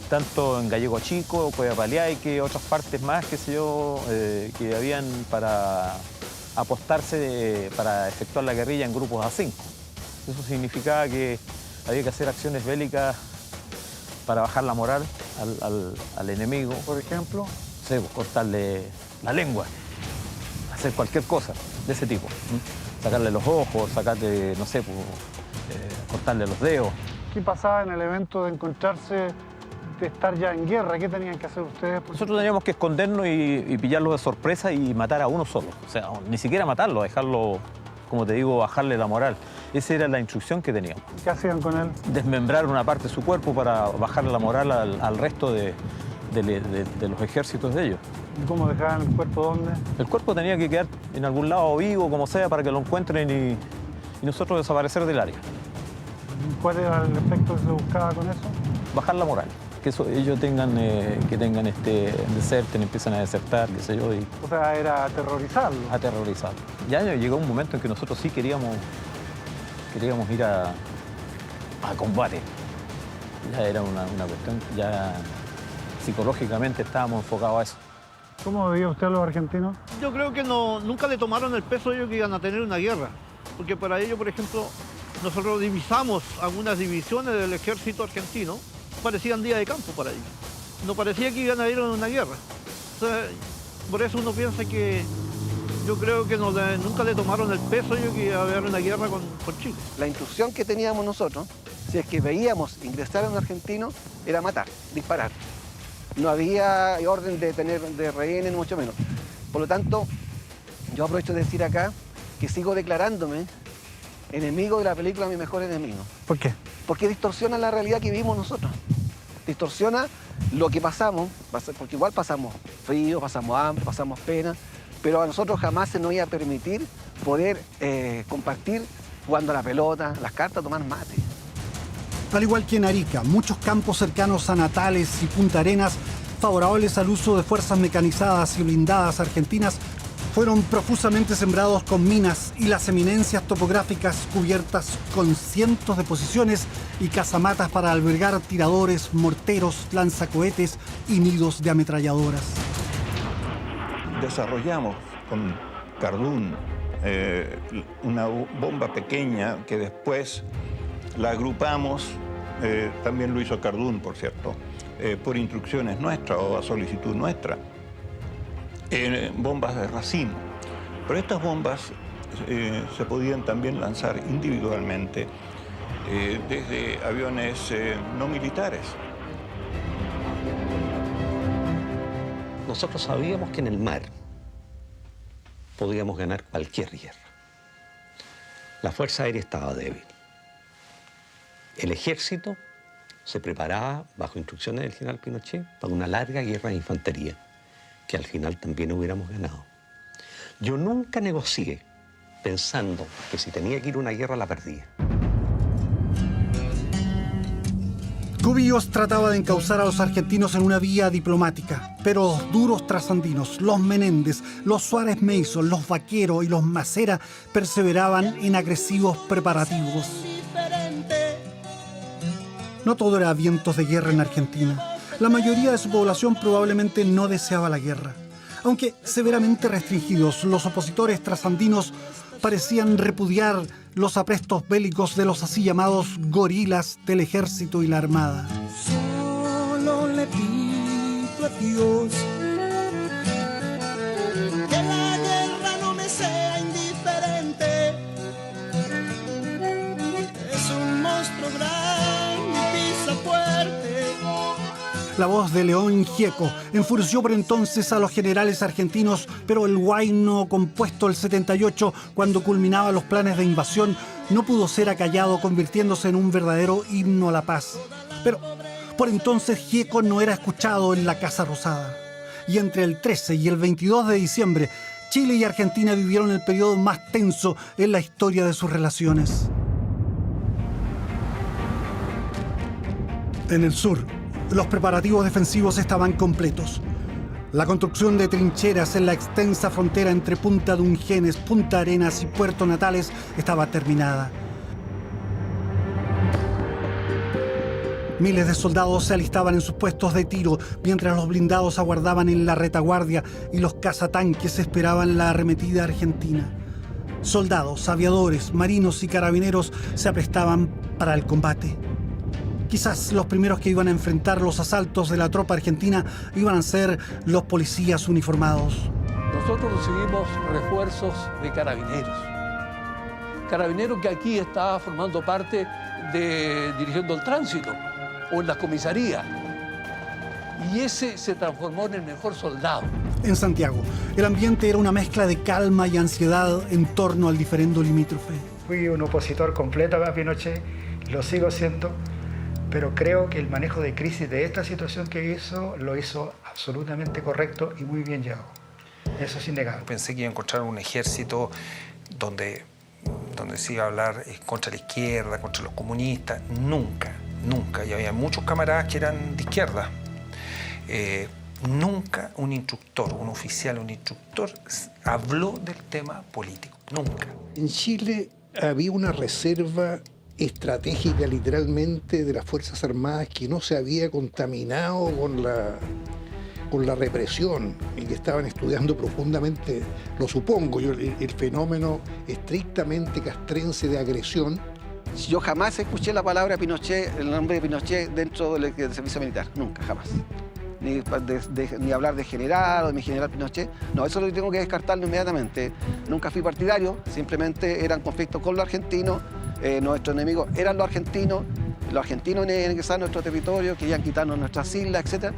tanto en Gallego Chico, Cueva Paliaique, otras partes más, qué sé yo, que habían para apostarse para efectuar la guerrilla en grupos a 5. Eso significaba que había que hacer acciones bélicas para bajar la moral al enemigo. Por ejemplo, sí, cortarle la lengua, hacer cualquier cosa de ese tipo. Sacarle los ojos, sacarle, no sé, cortarle los dedos. ¿Qué pasaba en el evento de encontrarse de estar ya en guerra, ¿qué tenían que hacer ustedes? Nosotros teníamos que escondernos y pillarlo de sorpresa y matar a uno solo. O sea, ni siquiera matarlo, dejarlo, como te digo, bajarle la moral. Esa era la instrucción que teníamos. ¿Qué hacían con él? Desmembrar una parte de su cuerpo para bajarle la moral al resto de los ejércitos de ellos. ¿Y cómo dejaban el cuerpo dónde? El cuerpo tenía que quedar en algún lado vivo, como sea, para que lo encuentren y nosotros desaparecer del área. ¿Cuál era el efecto que se buscaba con eso? Bajar la moral. Que ellos deserten, empiezan a desertar, qué sé yo. O sea, era aterrorizarlo. Aterrorizarlo. Ya llegó un momento en que nosotros sí queríamos ir a combate. Ya era una cuestión, ya psicológicamente estábamos enfocados a eso. ¿Cómo veía usted a los argentinos? Yo creo que nunca le tomaron el peso a ellos que iban a tener una guerra. Porque para ellos, por ejemplo, nosotros divisamos algunas divisiones del ejército argentino, parecían días de campo para ellos. No parecía que iban a ir a una guerra. O sea, por eso uno piensa que yo creo que nunca le tomaron el peso a ellos que iba a haber una guerra con Chile. La instrucción que teníamos nosotros, si es que veíamos ingresar a un argentino, era matar, disparar. No había orden de tener de rehenes, ni mucho menos. Por lo tanto, yo aprovecho de decir acá que sigo declarándome enemigo de la película Mi Mejor Enemigo. ¿Por qué? Porque distorsiona la realidad que vivimos nosotros. Distorsiona lo que pasamos, porque igual pasamos frío, pasamos hambre, pasamos pena, pero a nosotros jamás se nos iba a permitir poder compartir jugando a la pelota, las cartas, tomar mate. Al igual que en Arica, muchos campos cercanos a Natales y Punta Arenas, favorables al uso de fuerzas mecanizadas y blindadas argentinas, fueron profusamente sembrados con minas y las eminencias topográficas cubiertas con cientos de posiciones y casamatas para albergar tiradores, morteros, lanzacohetes y nidos de ametralladoras. Desarrollamos con Cardún una bomba pequeña que después la agrupamos, también lo hizo Cardún, por cierto, por instrucciones nuestras o a solicitud nuestra. Bombas de racimo. Pero estas bombas se podían también lanzar individualmente desde aviones no militares. Nosotros sabíamos que en el mar podíamos ganar cualquier guerra. La Fuerza Aérea estaba débil. El ejército se preparaba, bajo instrucciones del general Pinochet, para una larga guerra de infantería, que al final también hubiéramos ganado. Yo nunca negocié pensando que si tenía que ir a una guerra la perdía. Cubillos trataba de encauzar a los argentinos en una vía diplomática, pero los duros trasandinos, los Menéndez, los Suárez Mason, los Vaquero y los Macera perseveraban en agresivos preparativos. No todo era vientos de guerra en Argentina. La mayoría de su población probablemente no deseaba la guerra. Aunque severamente restringidos, los opositores trasandinos parecían repudiar los aprestos bélicos de los así llamados gorilas del ejército y la armada. Solo le pido a Dios que la guerra no me sea indiferente. Es un monstruo grande, pisa fuerte. La voz de León Gieco enfureció por entonces a los generales argentinos, pero el huayno compuesto el 78, cuando culminaba los planes de invasión, no pudo ser acallado, convirtiéndose en un verdadero himno a la paz. Pero por entonces Gieco no era escuchado en la Casa Rosada. Y entre el 13 y el 22 de diciembre, Chile y Argentina vivieron el periodo más tenso en la historia de sus relaciones. En el sur, los preparativos defensivos estaban completos. La construcción de trincheras en la extensa frontera entre Punta Dungenes, Punta Arenas y Puerto Natales estaba terminada. Miles de soldados se alistaban en sus puestos de tiro, mientras los blindados aguardaban en la retaguardia y los cazatanques esperaban la arremetida argentina. Soldados, aviadores, marinos y carabineros se aprestaban para el combate. Quizás los primeros que iban a enfrentar los asaltos de la tropa argentina iban a ser los policías uniformados. Nosotros recibimos refuerzos de carabineros. Carabineros que aquí está formando parte de dirigiendo el tránsito o en las comisarías. y ese se transformó en el mejor soldado. En Santiago, el ambiente era una mezcla de calma y ansiedad en torno al diferendo limítrofe. Fui un opositor completo a Pinochet, lo sigo siendo, pero creo que el manejo de crisis de esta situación que hizo, lo hizo absolutamente correcto y muy bien llevado. Eso es innegable. Pensé que iba a encontrar un ejército donde se iba a hablar contra la izquierda, contra los comunistas. Nunca. Y había muchos camaradas que eran de izquierda. Nunca un instructor, un oficial, un instructor habló del tema político. Nunca. En Chile había una reserva estratégica literalmente de las Fuerzas Armadas que no se había contaminado con la represión y que estaban estudiando profundamente, lo supongo yo, el fenómeno estrictamente castrense de agresión. Yo jamás escuché la palabra Pinochet, el nombre de Pinochet dentro del servicio militar, nunca, jamás. Ni hablar de general o de mi general Pinochet, no, eso lo tengo que descartarlo inmediatamente. Nunca fui partidario, simplemente eran conflictos con los argentinos, nuestros enemigos eran los argentinos ingresaban a nuestro territorio, querían quitarnos nuestras islas, etc.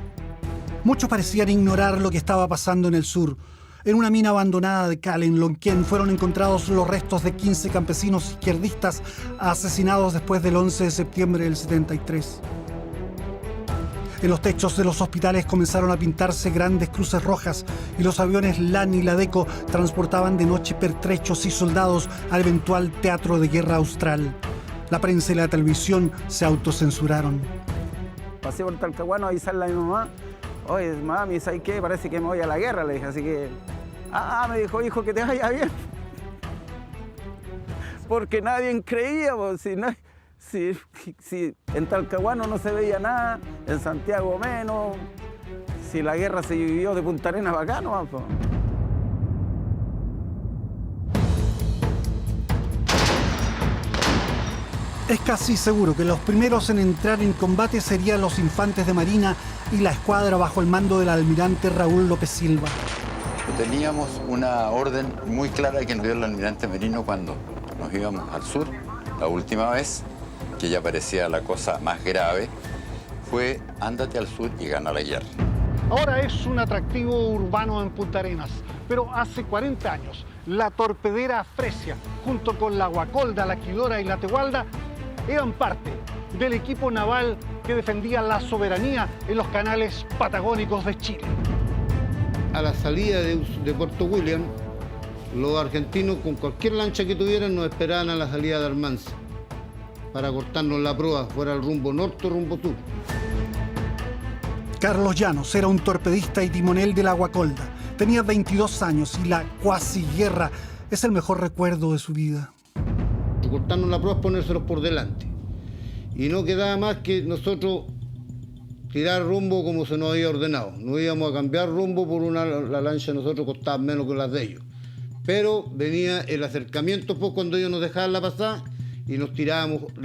Muchos parecían ignorar lo que estaba pasando en el sur. En una mina abandonada de Cal, en Lonquén, fueron encontrados los restos de 15 campesinos izquierdistas asesinados después del 11 de septiembre del 73. En los techos de los hospitales comenzaron a pintarse grandes cruces rojas y los aviones LAN y LADECO transportaban de noche pertrechos y soldados al eventual teatro de guerra austral. La prensa y la televisión se autocensuraron. Pasé por Talcahuano a avisarle a mi mamá. Oye, mami, ¿sabes qué? Parece que me voy a la guerra, le dije, así que... me dijo, hijo, que te vaya bien. Porque nadie creía, pues, si en Talcahuano no se veía nada, en Santiago menos, si la guerra se vivió de Punta Arenas para acá, no, pues. Es casi seguro que los primeros en entrar en combate serían los infantes de Marina y la escuadra bajo el mando del almirante Raúl López Silva. Teníamos una orden muy clara que nos dio el almirante Merino cuando nos íbamos al sur, la última vez, que ya parecía la cosa más grave, fue ándate al sur y gana la guerra. Ahora es un atractivo urbano en Punta Arenas, pero hace 40 años la torpedera Fresia, junto con la Guacolda, la Quidora y la Tegualda, eran parte del equipo naval que defendía la soberanía en los canales patagónicos de Chile. A la salida de Puerto William, los argentinos con cualquier lancha que tuvieran nos esperaban a la salida de Almanza para cortarnos la proa, fuera el rumbo norte o rumbo sur. Carlos Llanos era un torpedista y timonel de la Guacolda. Tenía 22 años y la cuasi guerra es el mejor recuerdo de su vida. Cortarnos la proa es ponérselos por delante. Y no quedaba más que nosotros tirar rumbo como se nos había ordenado. No íbamos a cambiar rumbo por la lancha de nosotros costaba menos que las de ellos. Pero venía el acercamiento pues, cuando ellos nos dejaban la pasada y le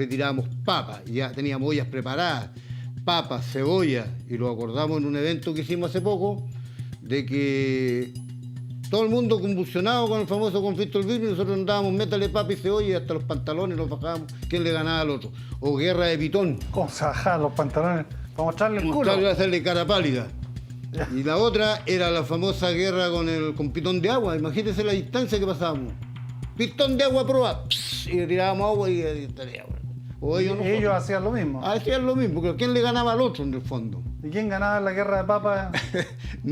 tirábamos papas. Ya teníamos ollas preparadas, papas, cebolla. Y lo acordamos en un evento que hicimos hace poco, de que todo el mundo convulsionado con el famoso conflicto del Vilna y nosotros andábamos, métale papa y cebolla y hasta los pantalones los bajábamos, quién le ganaba al otro. O guerra de pitón. ¿Cómo se bajaban los pantalones? Para mostrarle el culo. Mostrarle, hacerle cara pálida. Ya. Y la otra era la famosa guerra con pitón de agua. Imagínense la distancia que pasábamos. Pitón de agua a proa. Y le tirábamos agua y agua. O ellos hacían lo mismo. Hacían lo mismo, porque ¿quién le ganaba al otro en el fondo? ¿Y quién ganaba en la guerra de papas?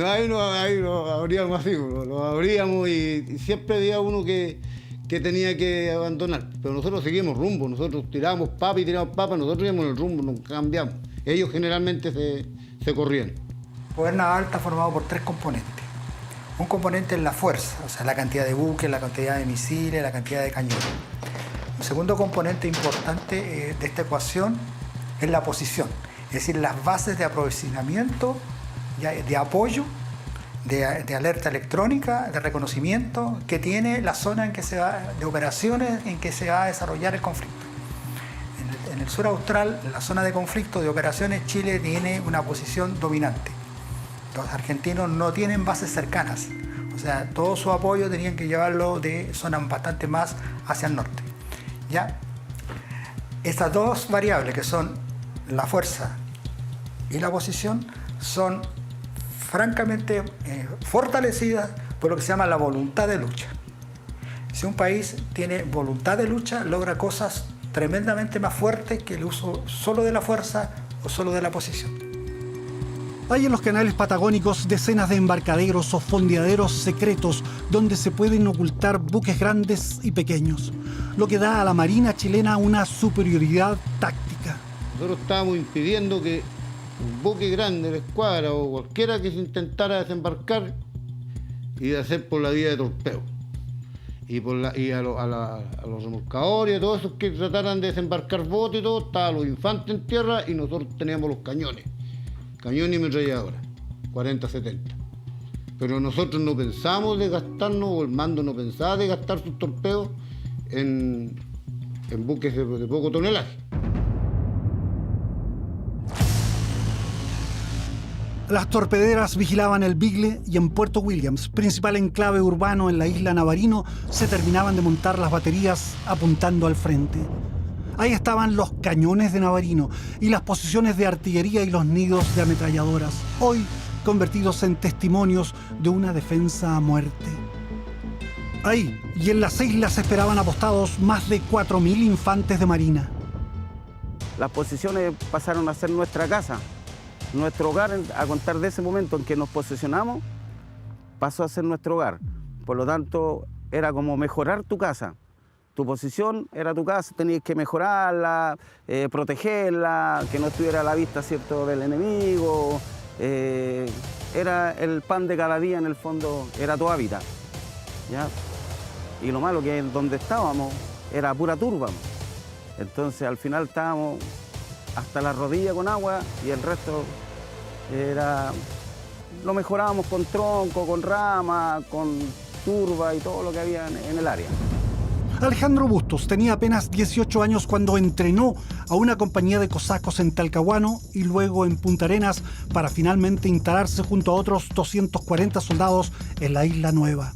ahí no abríamos así, lo abríamos y siempre había uno que tenía que abandonar. Pero nosotros seguimos rumbo, nosotros tirábamos papas y tirábamos papas, nosotros íbamos en el rumbo, nos cambiamos. Ellos generalmente se corrían. El poder naval está formado por 3 componentes. Un componente es la fuerza, o sea, la cantidad de buques, la cantidad de misiles, la cantidad de cañones. Un segundo componente importante de esta ecuación es la posición, es decir, las bases de aprovisionamiento, de apoyo, de alerta electrónica, de reconocimiento que tiene la zona de operaciones en que se va a desarrollar el conflicto. En el sur austral, en la zona de conflicto de operaciones, Chile tiene una posición dominante. Los argentinos no tienen bases cercanas, o sea, todo su apoyo tenían que llevarlo de zonas bastante más hacia el norte. ¿Ya? Estas dos variables que son la fuerza y la posición son francamente fortalecidas por lo que se llama la voluntad de lucha. Si un país tiene voluntad de lucha, logra cosas tremendamente más fuertes que el uso solo de la fuerza o solo de la posición. Hay en los canales patagónicos decenas de embarcaderos o fondeaderos secretos donde se pueden ocultar buques grandes y pequeños, lo que da a la Marina chilena una superioridad táctica. Nosotros estábamos impidiendo que un buque grande, la escuadra o cualquiera que se intentara desembarcar, iba a hacer por la vía de torpeo. Y a los remolcadores y a todos esos que trataran de desembarcar botes y todo, estaban los infantes en tierra y nosotros teníamos los cañones y ametralladoras, 40-70. Pero nosotros no pensamos de gastarnos, o el mando no pensaba de gastar sus torpedos en buques de poco tonelaje. Las torpederas vigilaban el Beagle y en Puerto Williams, principal enclave urbano en la isla Navarino, se terminaban de montar las baterías apuntando al frente. Ahí estaban los cañones de Navarino y las posiciones de artillería y los nidos de ametralladoras, hoy convertidos en testimonios de una defensa a muerte. Ahí y en las islas esperaban apostados más de 4.000 infantes de marina. Las posiciones pasaron a ser nuestra casa. Nuestro hogar, a contar de ese momento en que nos posesionamos, pasó a ser nuestro hogar. Por lo tanto, era como mejorar tu casa. Tu posición era tu casa, tenías que mejorarla, protegerla, que no estuviera a la vista, ¿cierto?, del enemigo. Era el pan de cada día, en el fondo, era tu hábitat, ¿ya? Y lo malo que donde estábamos era pura turba. Entonces, al final estábamos hasta la rodilla con agua y el resto lo mejorábamos con tronco, con rama, con turba y todo lo que había en el área. Alejandro Bustos tenía apenas 18 años cuando entrenó a una compañía de cosacos en Talcahuano y luego en Punta Arenas para finalmente instalarse junto a otros 240 soldados en la Isla Nueva.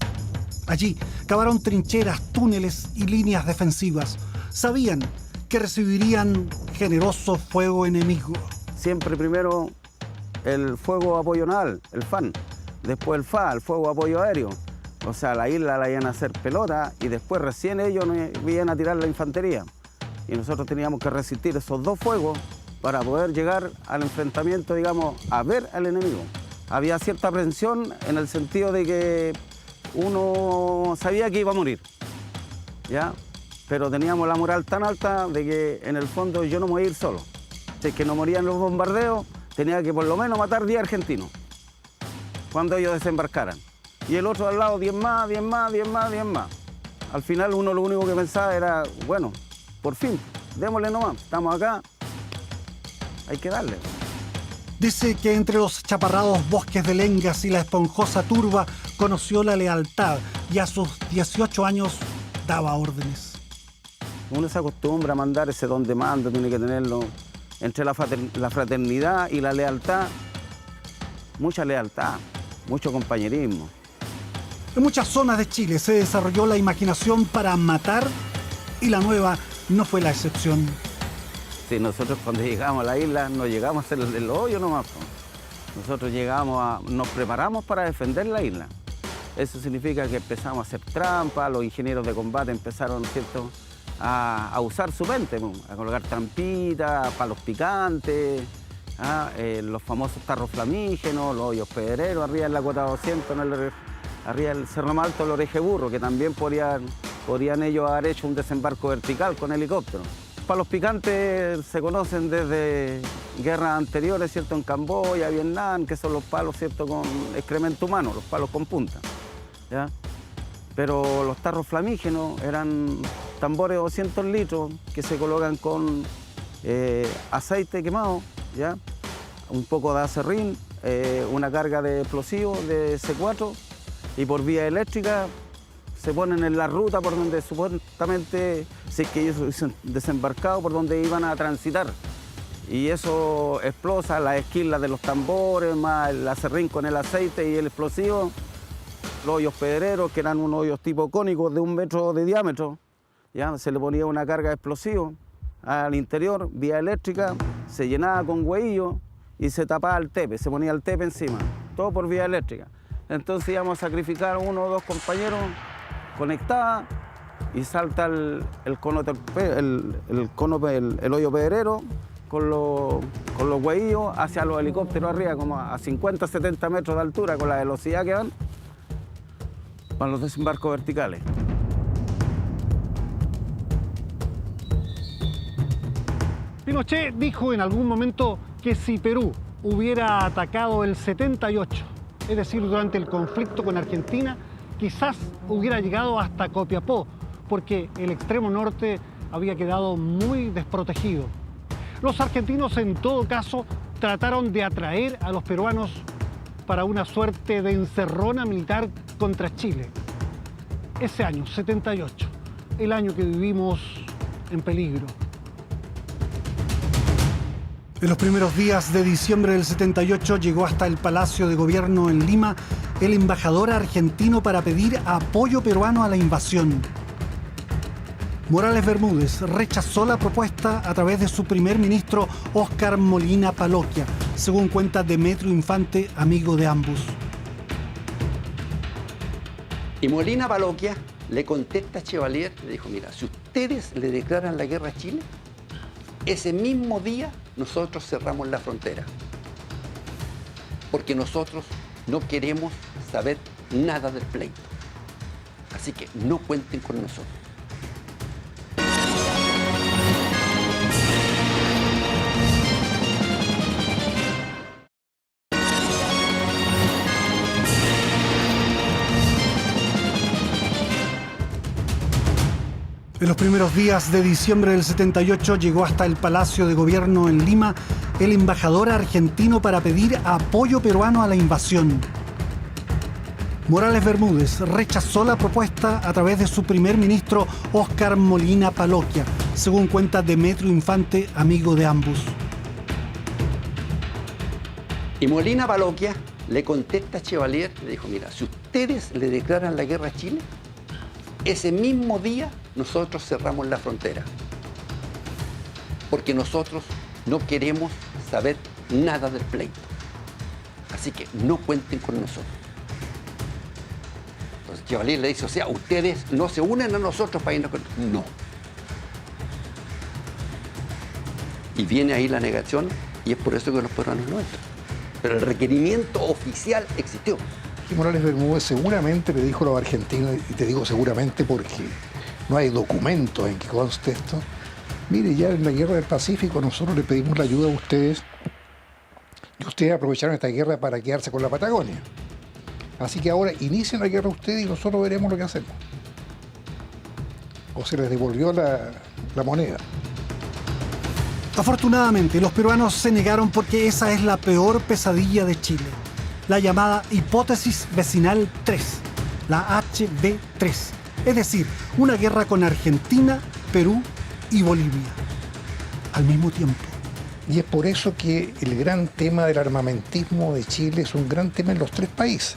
Allí cavaron trincheras, túneles y líneas defensivas. Sabían que recibirían generoso fuego enemigo. Siempre primero el fuego apoyo naval, el FAN, después el FA, el fuego apoyo aéreo. O sea, la isla la iban a hacer pelota y después recién ellos nos iban a tirar la infantería. Y nosotros teníamos que resistir esos dos fuegos para poder llegar al enfrentamiento, digamos, a ver al enemigo. Había cierta aprensión en el sentido de que uno sabía que iba a morir, ¿ya? Pero teníamos la moral tan alta de que en el fondo yo no me iba a ir solo. Si es que no morían los bombardeos, tenía que por lo menos matar 10 argentinos cuando ellos desembarcaran. Y el otro al lado 10 más, 10 más, 10 más, 10 más. Al final uno lo único que pensaba era, bueno, por fin, démosle nomás, estamos acá, hay que darle. Dice que entre los chaparrados bosques de lengas y la esponjosa turba conoció la lealtad y a sus 18 años daba órdenes. Uno se acostumbra a mandar ese don de mando, tiene que tenerlo entre la fraternidad y la lealtad, mucha lealtad, mucho compañerismo. En muchas zonas de Chile se desarrolló la imaginación para matar y la Nueva no fue la excepción. Sí, nosotros cuando llegamos a la isla no llegamos a hacer el hoyo nomás. Nosotros nos preparamos para defender la isla. Eso significa que empezamos a hacer trampas, los ingenieros de combate empezaron, ¿cierto?, a usar su mente, a colocar trampitas, palos picantes, los famosos tarros flamígenos, los hoyos pedreros, arriba en la cota 200, arriba del Cerro Malto, el Oreje Burro, que también podrían ellos haber hecho un desembarco vertical con helicóptero. Palos picantes se conocen desde guerras anteriores, ¿cierto?, en Camboya, Vietnam, que son los palos, ¿cierto?, con excremento humano, los palos con punta, ¿ya? Pero los tarros flamígenos eran tambores de 200 litros que se colocan con aceite quemado, ¿ya?, un poco de acerrín, una carga de explosivos de C4 y por vía eléctrica se ponen en la ruta por donde supuestamente, si es que ellos hubiesen desembarcado, por donde iban a transitar. Y eso explota las esquilas de los tambores, más el acerrín con el aceite y el explosivo. Los hoyos pedreros, que eran unos hoyos tipo cónicos de 1 metro de diámetro, ¿ya? Se le ponía una carga de explosivo al interior, vía eléctrica, se llenaba con hueillo y se tapaba el tepe, se ponía el tepe encima, todo por vía eléctrica. Entonces íbamos a sacrificar 1 o 2 compañeros, conectados, y salta el hoyo pedrero con los hueillos hacia los helicópteros arriba, como a 50, 70 metros de altura, con la velocidad que van, para los desembarcos verticales. Pinochet dijo en algún momento que si Perú hubiera atacado el 78, es decir, durante el conflicto con Argentina, quizás hubiera llegado hasta Copiapó, porque el extremo norte había quedado muy desprotegido. Los argentinos, en todo caso, trataron de atraer a los peruanos para una suerte de encerrona militar contra Chile. Ese año, 78, el año que vivimos en peligro. En los primeros días de diciembre del 78 llegó hasta el Palacio de Gobierno en Lima el embajador argentino para pedir apoyo peruano a la invasión. Morales Bermúdez rechazó la propuesta a través de su primer ministro Óscar Molina Paloquia, según cuenta Demetrio Infante, amigo de ambos. Y Molina Paloquia le contesta a Chevalier, le dijo, mira, si ustedes le declaran la guerra a Chile, ese mismo día nosotros cerramos la frontera. Porque nosotros no queremos saber nada del pleito. Así que no cuenten con nosotros. En los primeros días de diciembre del 78 llegó hasta el Palacio de Gobierno en Lima el embajador argentino para pedir apoyo peruano a la invasión. Morales Bermúdez rechazó la propuesta a través de su primer ministro Óscar Molina Paloquia, según cuenta Demetrio Infante, amigo de ambos. Y Molina Paloquia le contesta a Chevalier, le dijo, mira, si ustedes le declaran la guerra a Chile, ese mismo día nosotros cerramos la frontera. Porque nosotros no queremos saber nada del pleito. Así que no cuenten con nosotros. Entonces Chevalier le dice, o sea, ustedes no se unen a nosotros para irnos con... No. Y viene ahí la negación y es por eso que los peruanos no entran. Pero el requerimiento oficial existió. Y Morales Bermúdez seguramente le dijo a los argentinos, y te digo seguramente porque no hay documentos en que conste esto, mire, ya en la guerra del Pacífico nosotros le pedimos la ayuda a ustedes y ustedes aprovecharon esta guerra para quedarse con la Patagonia. Así que ahora inicien la guerra ustedes y nosotros veremos lo que hacemos. O se les devolvió la moneda. Afortunadamente, los peruanos se negaron porque esa es la peor pesadilla de Chile. La llamada hipótesis vecinal 3, la HV3, es decir, una guerra con Argentina, Perú y Bolivia al mismo tiempo. Y es por eso que el gran tema del armamentismo de Chile es un gran tema en los 3 países.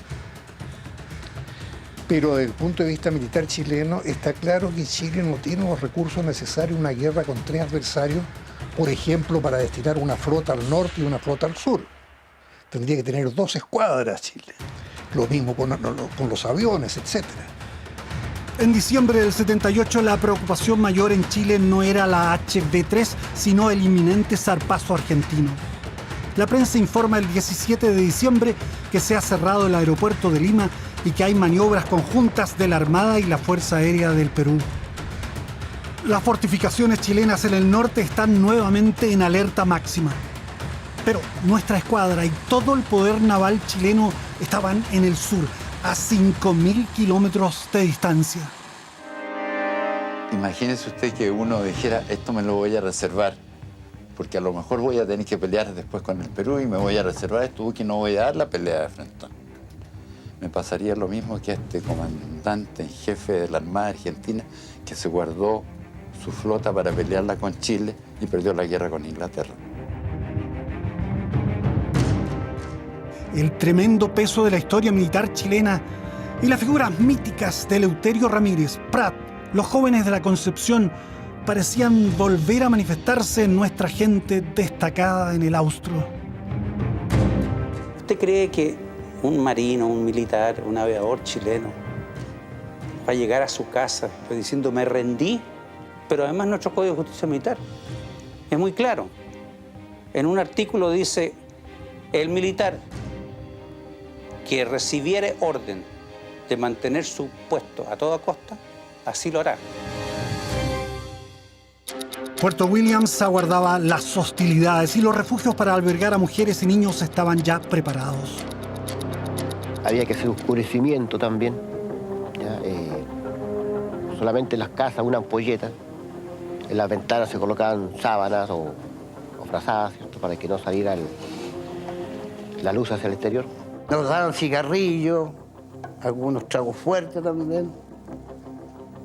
Pero desde el punto de vista militar chileno está claro que Chile no tiene los recursos necesarios en una guerra con 3 adversarios, por ejemplo, para destinar una flota al norte y una flota al sur. Tendría que tener 2 escuadras Chile. Lo mismo con los aviones, etc. En diciembre del 78, la preocupación mayor en Chile no era la HV3, sino el inminente zarpazo argentino. La prensa informa el 17 de diciembre que se ha cerrado el aeropuerto de Lima y que hay maniobras conjuntas de la Armada y la Fuerza Aérea del Perú. Las fortificaciones chilenas en el norte están nuevamente en alerta máxima. Pero nuestra escuadra y todo el poder naval chileno estaban en el sur, a 5.000 kilómetros de distancia. Imagínese usted que uno dijera, esto me lo voy a reservar, porque a lo mejor voy a tener que pelear después con el Perú y me voy a reservar esto, que no voy a dar la pelea de frente. Me pasaría lo mismo que a este comandante en jefe de la Armada Argentina que se guardó su flota para pelearla con Chile y perdió la guerra con Inglaterra. El tremendo peso de la historia militar chilena y las figuras míticas de Eleuterio Ramírez, Prat, los jóvenes de la Concepción, parecían volver a manifestarse en nuestra gente destacada en el austro. ¿Usted cree que un marino, un militar, un aviador chileno va a llegar a su casa diciendo me rendí? Pero además nuestro Código de Justicia Militar es muy claro. En un artículo dice, el militar que recibiere orden de mantener su puesto a toda costa, así lo hará. Puerto Williams aguardaba las hostilidades y los refugios para albergar a mujeres y niños estaban ya preparados. Había que hacer oscurecimiento también. ¿Ya? Solamente en las casas una ampolleta. En las ventanas se colocaban sábanas o frazadas, ¿cierto? Para que no saliera la luz hacia el exterior. Nos daban cigarrillos, algunos tragos fuertes también.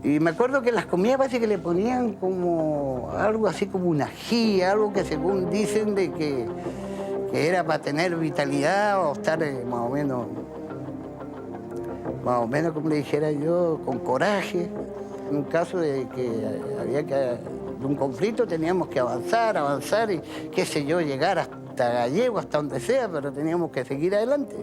Y me acuerdo que las comidas parece que le ponían como algo así como un ají, algo que según dicen de que era para tener vitalidad o estar más o menos como le dijera yo, con coraje. En un caso de que había de un conflicto teníamos que avanzar y qué sé yo, llegar hasta Gallego, hasta donde sea, pero teníamos que seguir adelante.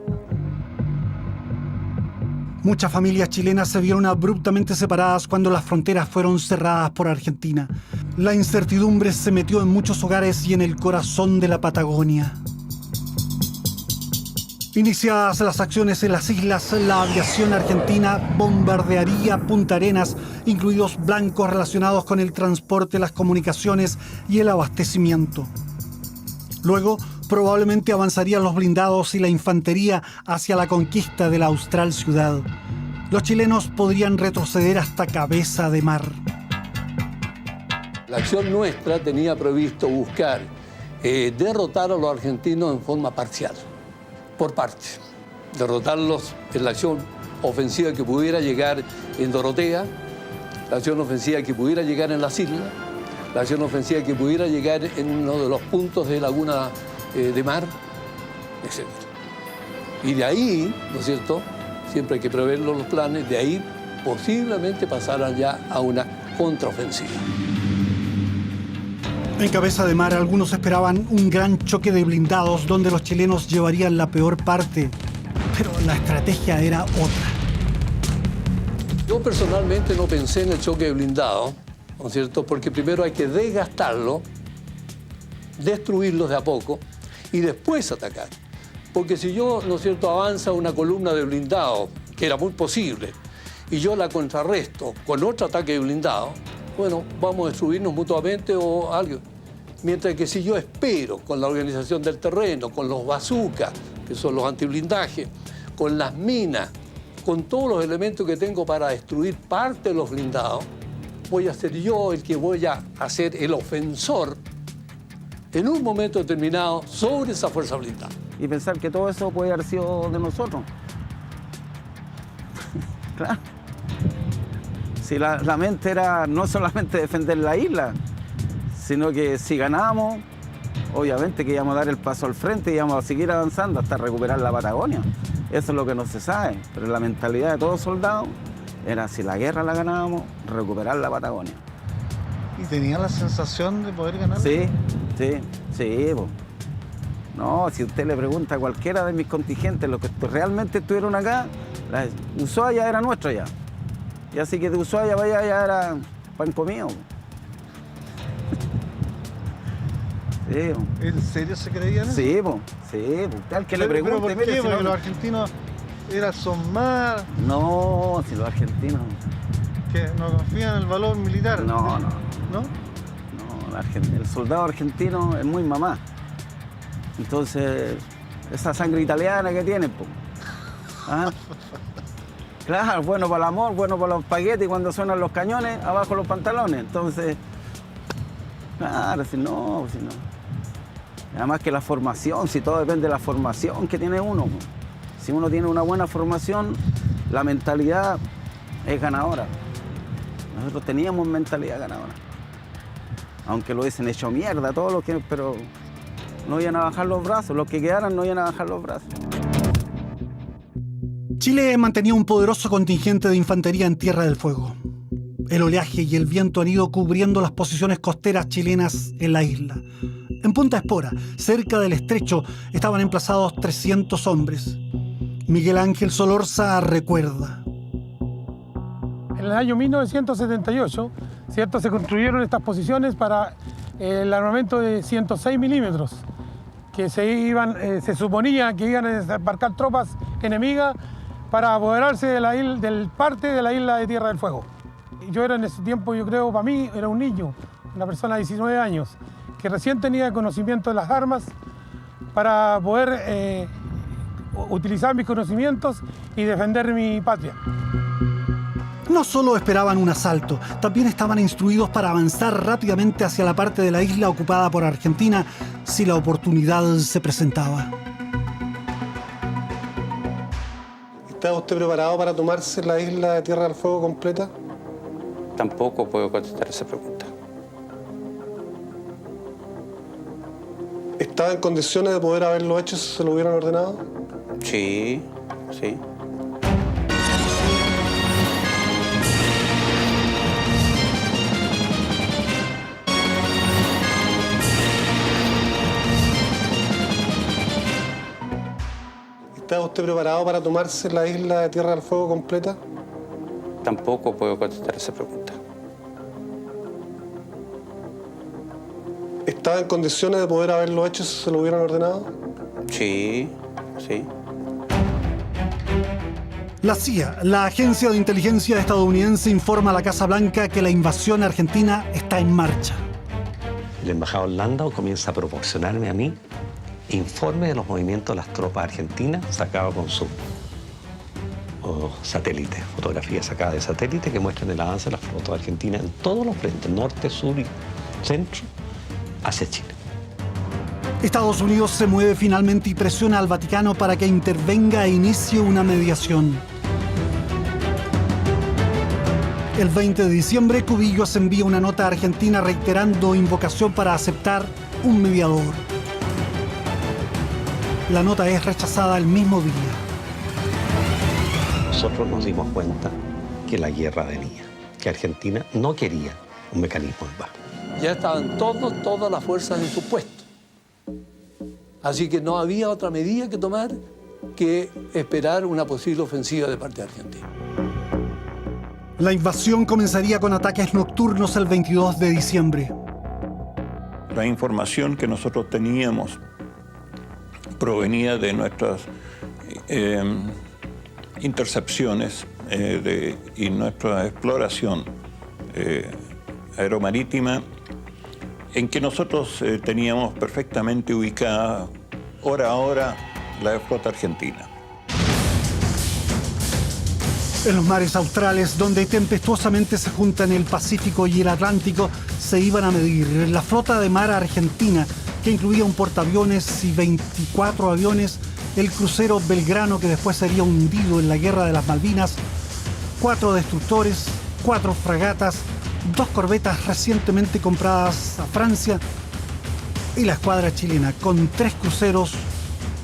Muchas familias chilenas se vieron abruptamente separadas cuando las fronteras fueron cerradas por Argentina. La incertidumbre se metió en muchos hogares y en el corazón de la Patagonia. Iniciadas las acciones en las islas, la aviación argentina bombardearía Punta Arenas, incluidos blancos relacionados con el transporte, las comunicaciones y el abastecimiento. Luego, probablemente avanzarían los blindados y la infantería hacia la conquista de la austral ciudad. Los chilenos podrían retroceder hasta Cabeza de Mar. La acción nuestra tenía previsto buscar derrotar a los argentinos en forma parcial, por partes. Derrotarlos en la acción ofensiva que pudiera llegar en Dorotea, la acción ofensiva que pudiera llegar en las islas, la acción ofensiva que pudiera llegar en uno de los puntos de Laguna de Mar, etc. Y de ahí, ¿no es cierto?, siempre hay que preverlo los planes, de ahí posiblemente pasaran ya a una contraofensiva. En Cabeza de Mar, algunos esperaban un gran choque de blindados donde los chilenos llevarían la peor parte, pero la estrategia era otra. Yo personalmente no pensé en el choque de blindados, ¿no es cierto?, porque primero hay que desgastarlo, destruirlos de a poco y después atacar. Porque si yo, ¿no es cierto?, avanza una columna de blindado, que era muy posible, y yo la contrarresto con otro ataque de blindado, bueno, vamos a destruirnos mutuamente o algo. Mientras que si yo espero con la organización del terreno, con los bazookas, que son los antiblindajes, con las minas, con todos los elementos que tengo para destruir parte de los blindados, voy a ser yo el que voy a hacer el ofensor en un momento determinado sobre esa fuerza blindada. Y pensar que todo eso puede haber sido de nosotros. Claro. Si la mente era no solamente defender la isla, sino que si ganábamos, obviamente que íbamos a dar el paso al frente y íbamos a seguir avanzando hasta recuperar la Patagonia. Eso es lo que no se sabe, pero la mentalidad de todo soldado era, si la guerra la ganábamos, recuperar la Patagonia. ¿Y tenía la sensación de poder ganar? Sí. Po. No, si usted le pregunta a cualquiera de mis contingentes, los que realmente estuvieron acá, Ushuaia era nuestro ya. Y así que de Ushuaia para allá ya era pan comido. Sí, ¿En serio se creían eso? Sí, po. Al que le pregunte, ¿Pero por qué? Porque los argentinos son más... No, si los argentinos... ¿Que no confían en el valor militar? No. ¿No? El soldado argentino es muy mamá. Entonces, esa sangre italiana que tienen, po. ¿Ah? Claro, bueno para el amor, bueno para los espaguetis, cuando suenan los cañones, abajo los pantalones. Entonces, claro, si no. Además que la formación, si todo depende de la formación que tiene uno. Si uno tiene una buena formación, la mentalidad es ganadora. Nosotros teníamos mentalidad ganadora. Aunque lo hubiesen hecho mierda, todos los que... Pero no iban a bajar los brazos, los que quedaran no iban a bajar los brazos. Chile mantenía un poderoso contingente de infantería en Tierra del Fuego. El oleaje y el viento han ido cubriendo las posiciones costeras chilenas en la isla. En Punta Espora, cerca del estrecho, estaban emplazados 300 hombres. Miguel Ángel Solorza recuerda. En el año 1978, ¿cierto?, se construyeron estas posiciones para el armamento de 106 milímetros, que se suponía que iban a desembarcar tropas enemigas para apoderarse del parte de la isla de Tierra del Fuego. Yo era en ese tiempo, yo creo, para mí, era un niño, una persona de 19 años, que recién tenía conocimiento de las armas para poder utilizar mis conocimientos y defender mi patria. No solo esperaban un asalto, también estaban instruidos para avanzar rápidamente hacia la parte de la isla ocupada por Argentina si la oportunidad se presentaba. ¿Está usted preparado para tomarse la isla de Tierra del Fuego completa? Tampoco puedo contestar esa pregunta. ¿Estaba en condiciones de poder haberlo hecho si se lo hubieran ordenado? Sí, sí. ¿Está usted preparado para tomarse la isla de Tierra del Fuego completa? Tampoco puedo contestar esa pregunta. ¿Estaba en condiciones de poder haberlo hecho si se lo hubieran ordenado? Sí, sí. La CIA, la agencia de inteligencia estadounidense, informa a la Casa Blanca que la invasión argentina está en marcha. El embajador Landau comienza a proporcionarme a mí informe de los movimientos de las tropas argentinas sacados con su satélite, fotografías sacadas de satélite que muestran el avance de las flotas argentinas en todos los frentes, norte, sur y centro, hacia Chile. Estados Unidos se mueve finalmente y presiona al Vaticano para que intervenga e inicie una mediación. El 20 de diciembre, Cubillos envía una nota a Argentina reiterando invocación para aceptar un mediador. La nota es rechazada el mismo día. Nosotros nos dimos cuenta que la guerra venía, que Argentina no quería un mecanismo de paz. Ya estaban todas las fuerzas en su puesto. Así que no había otra medida que tomar que esperar una posible ofensiva de parte de Argentina. La invasión comenzaría con ataques nocturnos el 22 de diciembre. La información que nosotros teníamos provenía de nuestras intercepciones y nuestra exploración aeromarítima, en que nosotros teníamos perfectamente ubicada hora a hora la flota argentina. En los mares australes, donde tempestuosamente se juntan el Pacífico y el Atlántico, se iban a medir la flota de mar argentina, que incluía un portaaviones y 24 aviones, el crucero Belgrano, que después sería hundido en la Guerra de las Malvinas, 4 destructores, 4 fragatas, 2 corbetas recientemente compradas a Francia y la escuadra chilena, con 3 cruceros,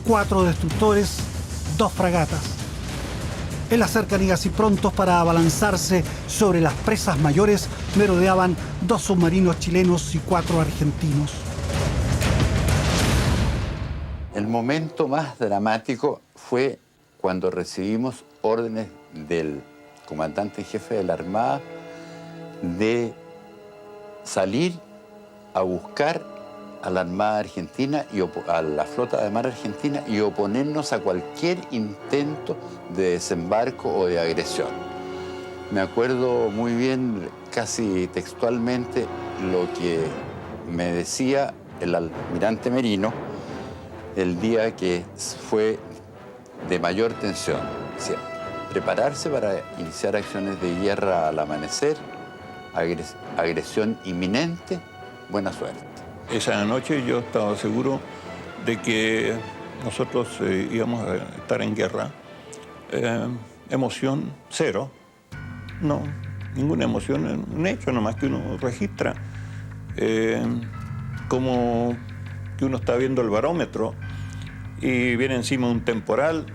4 destructores, 2 fragatas. En las cercanías y prontos para abalanzarse sobre las presas mayores, merodeaban 2 submarinos chilenos y 4 argentinos. El momento más dramático fue cuando recibimos órdenes del comandante en jefe de la Armada de salir a buscar a la Armada Argentina y a la flota de mar argentina y oponernos a cualquier intento de desembarco o de agresión. Me acuerdo muy bien, casi textualmente, lo que me decía el almirante Merino el día que fue de mayor tensión. Decía, prepararse para iniciar acciones de guerra al amanecer, agresión inminente, buena suerte. Esa noche yo estaba seguro de que nosotros íbamos a estar en guerra. Emoción cero. No, ninguna emoción, un hecho nomás que uno registra. Como que uno está viendo el barómetro y viene encima un temporal.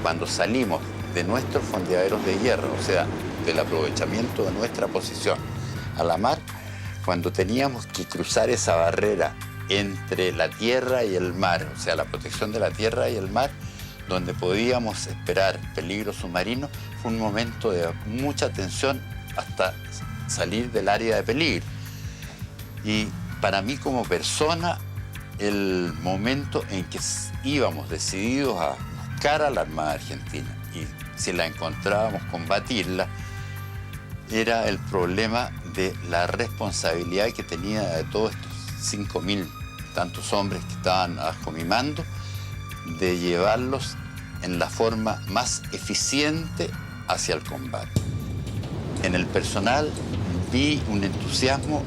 Cuando salimos de nuestros fondeaderos de guerra, o sea, del aprovechamiento de nuestra posición a la mar, cuando teníamos que cruzar esa barrera entre la tierra y el mar, o sea, la protección de la tierra y el mar, donde podíamos esperar peligro submarino, fue un momento de mucha tensión hasta salir del área de peligro. Y para mí como persona, el momento en que íbamos decididos a buscar a la Armada Argentina y si la encontrábamos, combatirla, era el problema de la responsabilidad que tenía de todos estos 5.000 tantos hombres que estaban bajo mi mando, de llevarlos en la forma más eficiente hacia el combate. En el personal vi un entusiasmo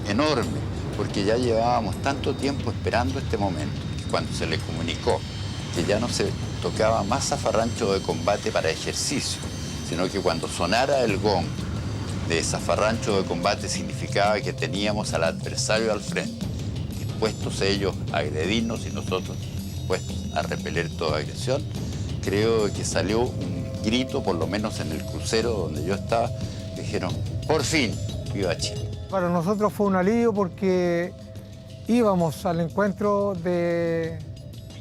enorme, porque ya llevábamos tanto tiempo esperando este momento, que cuando se le comunicó que ya no se tocaba más zafarrancho de combate para ejercicio, sino que cuando sonara el gong de zafarrancho de combate significaba que teníamos al adversario al frente, dispuestos ellos a agredirnos y nosotros dispuestos a repeler toda agresión, creo que salió un grito, por lo menos en el crucero donde yo estaba, que dijeron, por fin, viva Chile. Para nosotros fue un alivio porque íbamos al encuentro de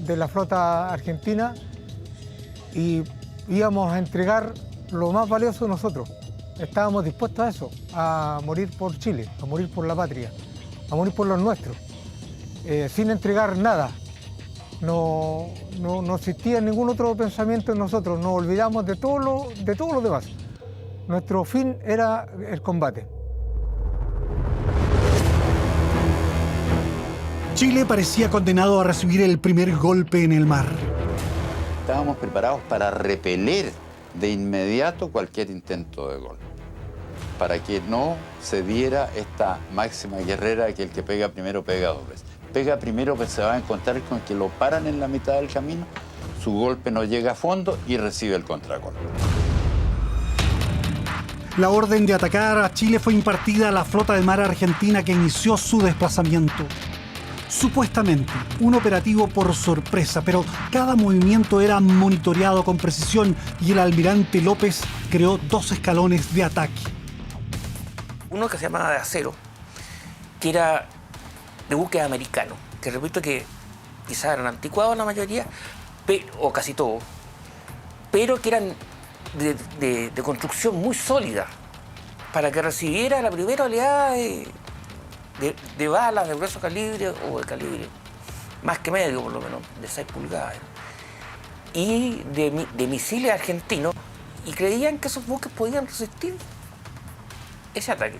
la flota argentina y íbamos a entregar lo más valioso de nosotros. Estábamos dispuestos a eso, a morir por Chile, a morir por la patria, a morir por los nuestros, sin entregar nada. No existía ningún otro pensamiento en nosotros, nos olvidamos de todo lo demás. Nuestro fin era el combate. Chile parecía condenado a recibir el primer golpe en el mar. Estábamos preparados para repeler de inmediato cualquier intento de golpe, para que no se diera esta máxima guerrera que el que pega primero pega dos veces. Pega primero, pues se va a encontrar con que lo paran en la mitad del camino, su golpe no llega a fondo y recibe el contragolpe. La orden de atacar a Chile fue impartida a la flota de mar argentina, que inició su desplazamiento. Supuestamente un operativo por sorpresa, pero cada movimiento era monitoreado con precisión y el almirante López creó 2 escalones de ataque. Uno que se llamaba de acero, que era de buques americanos, que repito que quizás eran anticuados la mayoría, o casi todos, pero que eran de construcción muy sólida, para que recibiera la primera oleada de balas de grueso calibre o de calibre más que medio, por lo menos, de 6 pulgadas, y de misiles argentinos, y creían que esos buques podían resistir ese ataque.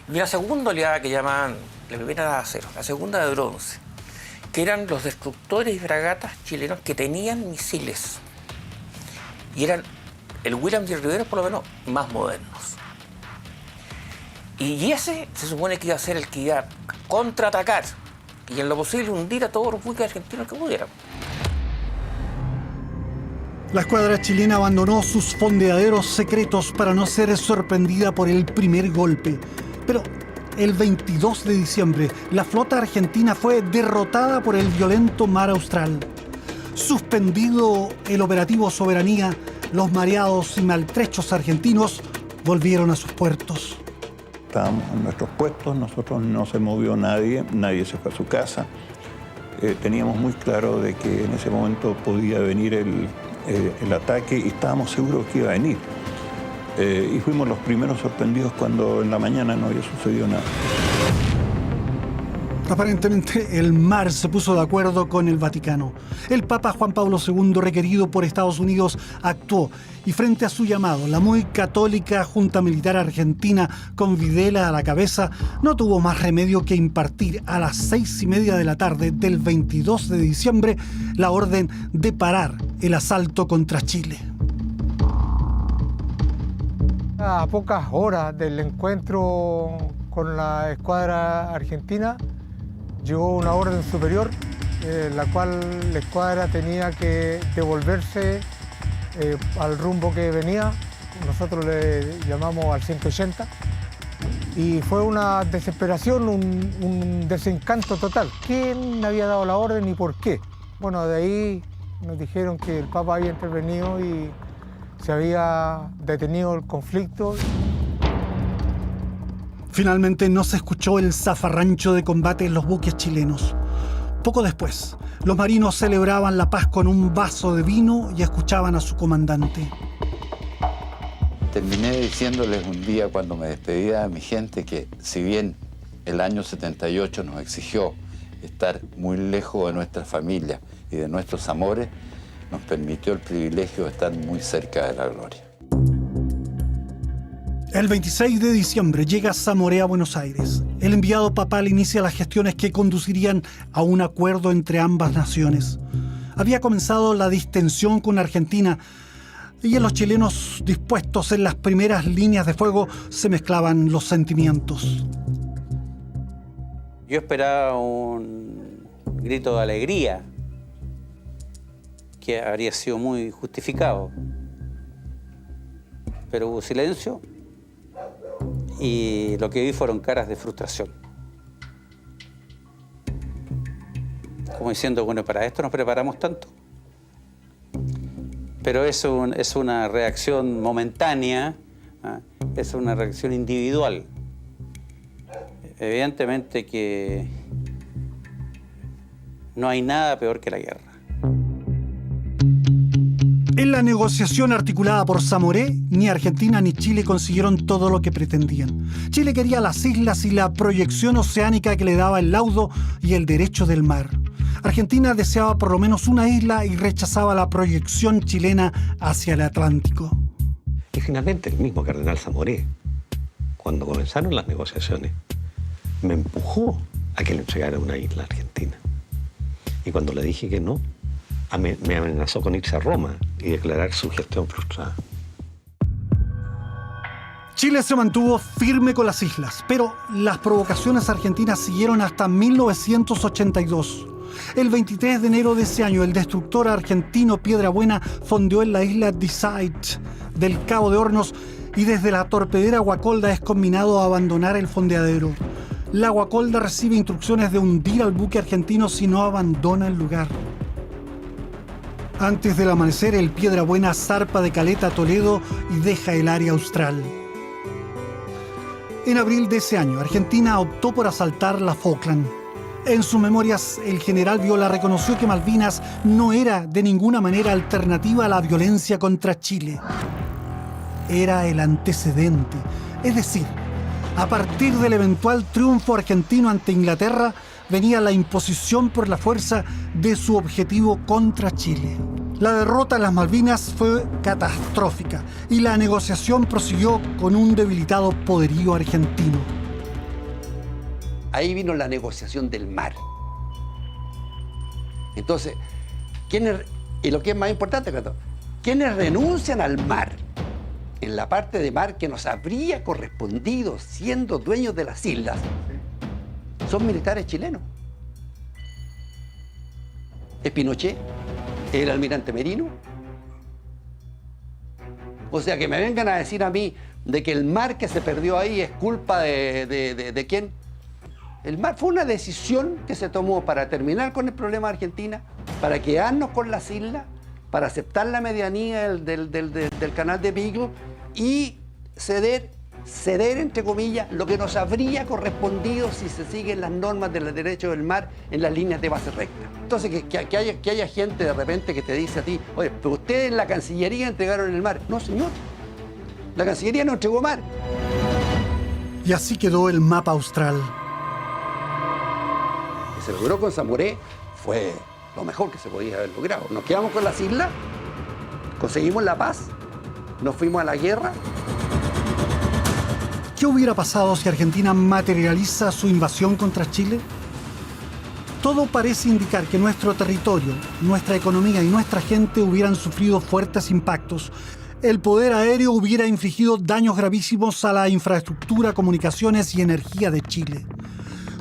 Y una segunda oleada que llamaban, la primera era de acero, la segunda de bronce, que eran los destructores y fragatas chilenos que tenían misiles, y eran el Williams y el Rivero, por lo menos, más modernos. Y ese se supone que iba a ser el que iba a contraatacar y en lo posible hundir a todos los buques argentinos que pudieran. La escuadra chilena abandonó sus fondeaderos secretos para no ser sorprendida por el primer golpe. Pero el 22 de diciembre, la flota argentina fue derrotada por el violento mar Austral. Suspendido el operativo Soberanía, los mareados y maltrechos argentinos volvieron a sus puertos. Estábamos en nuestros puestos, nosotros no se movió nadie, nadie se fue a su casa. Teníamos muy claro de que en ese momento podía venir el ataque y estábamos seguros que iba a venir. Y fuimos los primeros sorprendidos cuando en la mañana no había sucedido nada. Aparentemente, el mar se puso de acuerdo con el Vaticano. El Papa Juan Pablo II, requerido por Estados Unidos, actuó. Y frente a su llamado, la muy católica Junta Militar Argentina, con Videla a la cabeza, no tuvo más remedio que impartir a las 6:30 de la tarde del 22 de diciembre la orden de parar el asalto contra Chile. A pocas horas del encuentro con la escuadra argentina, llegó una orden superior, la cual la escuadra tenía que devolverse al rumbo que venía. Nosotros le llamamos al 180. Y fue una desesperación, un desencanto total. ¿Quién había dado la orden y por qué? Bueno, de ahí nos dijeron que el Papa había intervenido y se había detenido el conflicto. Finalmente no se escuchó el zafarrancho de combate en los buques chilenos. Poco después, los marinos celebraban la paz con un vaso de vino y escuchaban a su comandante. Terminé diciéndoles un día cuando me despedía de mi gente que si bien el año 78 nos exigió estar muy lejos de nuestra familia y de nuestros amores, nos permitió el privilegio de estar muy cerca de la gloria. El 26 de diciembre llega Zamoré a Buenos Aires. El enviado papal inicia las gestiones que conducirían a un acuerdo entre ambas naciones. Había comenzado la distensión con Argentina y en los chilenos dispuestos en las primeras líneas de fuego se mezclaban los sentimientos. Yo esperaba un grito de alegría que habría sido muy justificado, pero hubo silencio y lo que vi fueron caras de frustración. Como diciendo, bueno, para esto nos preparamos tanto. Pero es una reacción momentánea, es una reacción individual. Evidentemente que no hay nada peor que la guerra. En la negociación articulada por Zamoré, ni Argentina ni Chile consiguieron todo lo que pretendían. Chile quería las islas y la proyección oceánica que le daba el laudo y el derecho del mar. Argentina deseaba por lo menos una isla y rechazaba la proyección chilena hacia el Atlántico. Y finalmente el mismo cardenal Zamoré, cuando comenzaron las negociaciones, me empujó a que le entregara una isla a Argentina. Y cuando le dije que no, me amenazó con irse a Roma y declarar su gestión frustrada. Chile se mantuvo firme con las islas, pero las provocaciones argentinas siguieron hasta 1982. El 23 de enero de ese año, el destructor argentino Piedrabuena fondeó en la isla Deicide del Cabo de Hornos y desde la torpedera Guacolda es combinado a abandonar el fondeadero. La Guacolda recibe instrucciones de hundir al buque argentino si no abandona el lugar. Antes del amanecer, el Piedrabuena zarpa de Caleta a Toledo y deja el área austral. En abril de ese año, Argentina optó por asaltar la Falkland. En sus memorias, el general Viola reconoció que Malvinas no era de ninguna manera alternativa a la violencia contra Chile. Era el antecedente, es decir, a partir del eventual triunfo argentino ante Inglaterra, venía la imposición por la fuerza de su objetivo contra Chile. La derrota en las Malvinas fue catastrófica y la negociación prosiguió con un debilitado poderío argentino. Ahí vino la negociación del mar. Entonces, y lo que es más importante, ¿quiénes renuncian al mar? En la parte de mar que nos habría correspondido siendo dueños de las islas, son militares chilenos. Es Pinochet, es el almirante Merino. O sea, que me vengan a decir a mí de que el mar que se perdió ahí es culpa de ¿quién? El mar fue una decisión que se tomó para terminar con el problema de Argentina, para quedarnos con las islas, para aceptar la medianía del canal de Beagle y ceder, entre comillas, lo que nos habría correspondido si se siguen las normas del derecho del mar en las líneas de base recta. Entonces, que haya gente de repente que te dice a ti, oye, pero ustedes en la Cancillería entregaron el mar. No, señor. La Cancillería no entregó mar. Y así quedó el mapa austral. Que se logró con Zamoré fue lo mejor que se podía haber logrado. Nos quedamos con las islas, conseguimos la paz, nos fuimos a la guerra. ¿Qué hubiera pasado si Argentina materializa su invasión contra Chile? Todo parece indicar que nuestro territorio, nuestra economía y nuestra gente hubieran sufrido fuertes impactos. El poder aéreo hubiera infligido daños gravísimos a la infraestructura, comunicaciones y energía de Chile.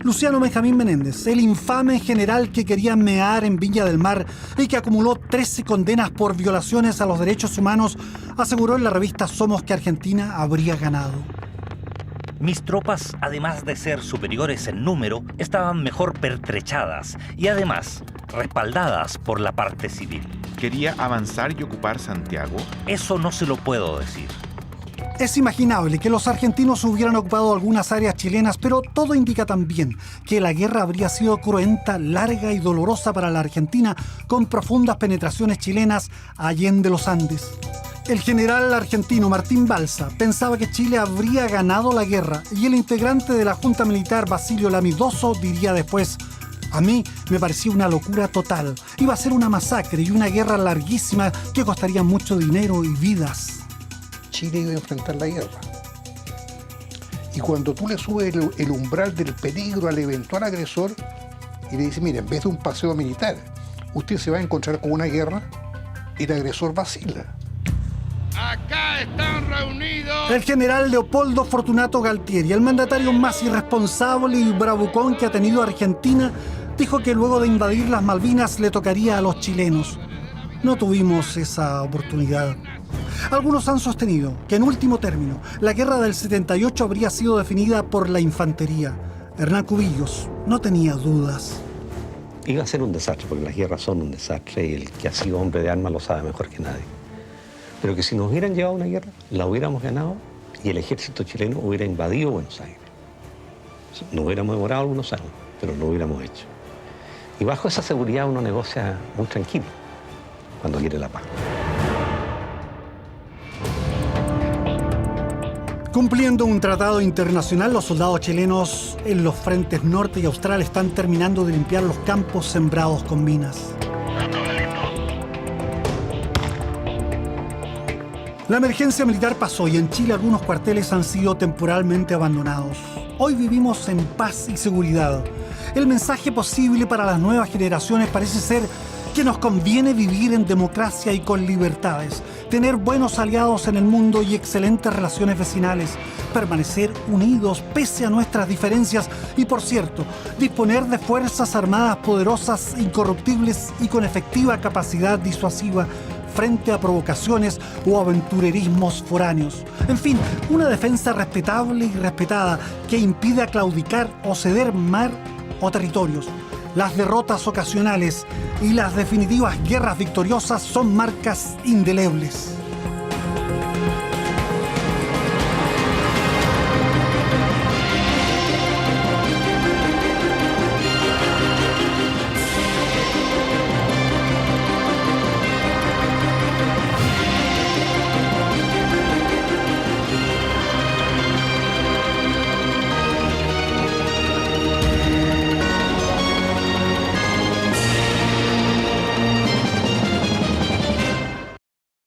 Luciano Benjamín Menéndez, el infame general que quería mear en Viña del Mar y que acumuló 13 condenas por violaciones a los derechos humanos, aseguró en la revista Somos que Argentina habría ganado. Mis tropas, además de ser superiores en número, estaban mejor pertrechadas y además respaldadas por la parte civil. ¿Quería avanzar y ocupar Santiago? Eso no se lo puedo decir. Es imaginable que los argentinos hubieran ocupado algunas áreas chilenas, pero todo indica también que la guerra habría sido cruenta, larga y dolorosa para la Argentina, con profundas penetraciones chilenas allende los Andes. El general argentino Martín Balsa pensaba que Chile habría ganado la guerra y el integrante de la Junta Militar Basilio Lamidoso diría después: a mí me parecía una locura total. Iba a ser una masacre y una guerra larguísima que costaría mucho dinero y vidas. Chile iba a enfrentar la guerra. Y cuando tú le subes el umbral del peligro al eventual agresor y le dices, mira, en vez de un paseo militar, usted se va a encontrar con una guerra, el agresor vacila. Acá están reunidos El general Leopoldo Fortunato Galtieri, el mandatario más irresponsable y bravucón que ha tenido Argentina, dijo que luego de invadir las Malvinas le tocaría a los chilenos. No tuvimos esa oportunidad. Algunos han sostenido que, en último término, la guerra del 78 habría sido definida por la infantería. Hernán Cubillos no tenía dudas. Iba a ser un desastre, porque las guerras son un desastre y el que ha sido hombre de armas lo sabe mejor que nadie. Pero que si nos hubieran llevado a una guerra, la hubiéramos ganado y el ejército chileno hubiera invadido Buenos Aires. Nos hubiéramos demorado algunos años, pero lo hubiéramos hecho. Y bajo esa seguridad uno negocia muy tranquilo cuando quiere la paz. Cumpliendo un tratado internacional, los soldados chilenos en los frentes norte y austral están terminando de limpiar los campos sembrados con minas. La emergencia militar pasó y en Chile algunos cuarteles han sido temporalmente abandonados. Hoy vivimos en paz y seguridad. El mensaje posible para las nuevas generaciones parece ser que nos conviene vivir en democracia y con libertades, tener buenos aliados en el mundo y excelentes relaciones vecinales, permanecer unidos pese a nuestras diferencias y, por cierto, disponer de fuerzas armadas poderosas, incorruptibles y con efectiva capacidad disuasiva frente a provocaciones o aventurerismos foráneos. En fin, una defensa respetable y respetada que impida claudicar o ceder mar o territorios. Las derrotas ocasionales y las definitivas guerras victoriosas son marcas indelebles.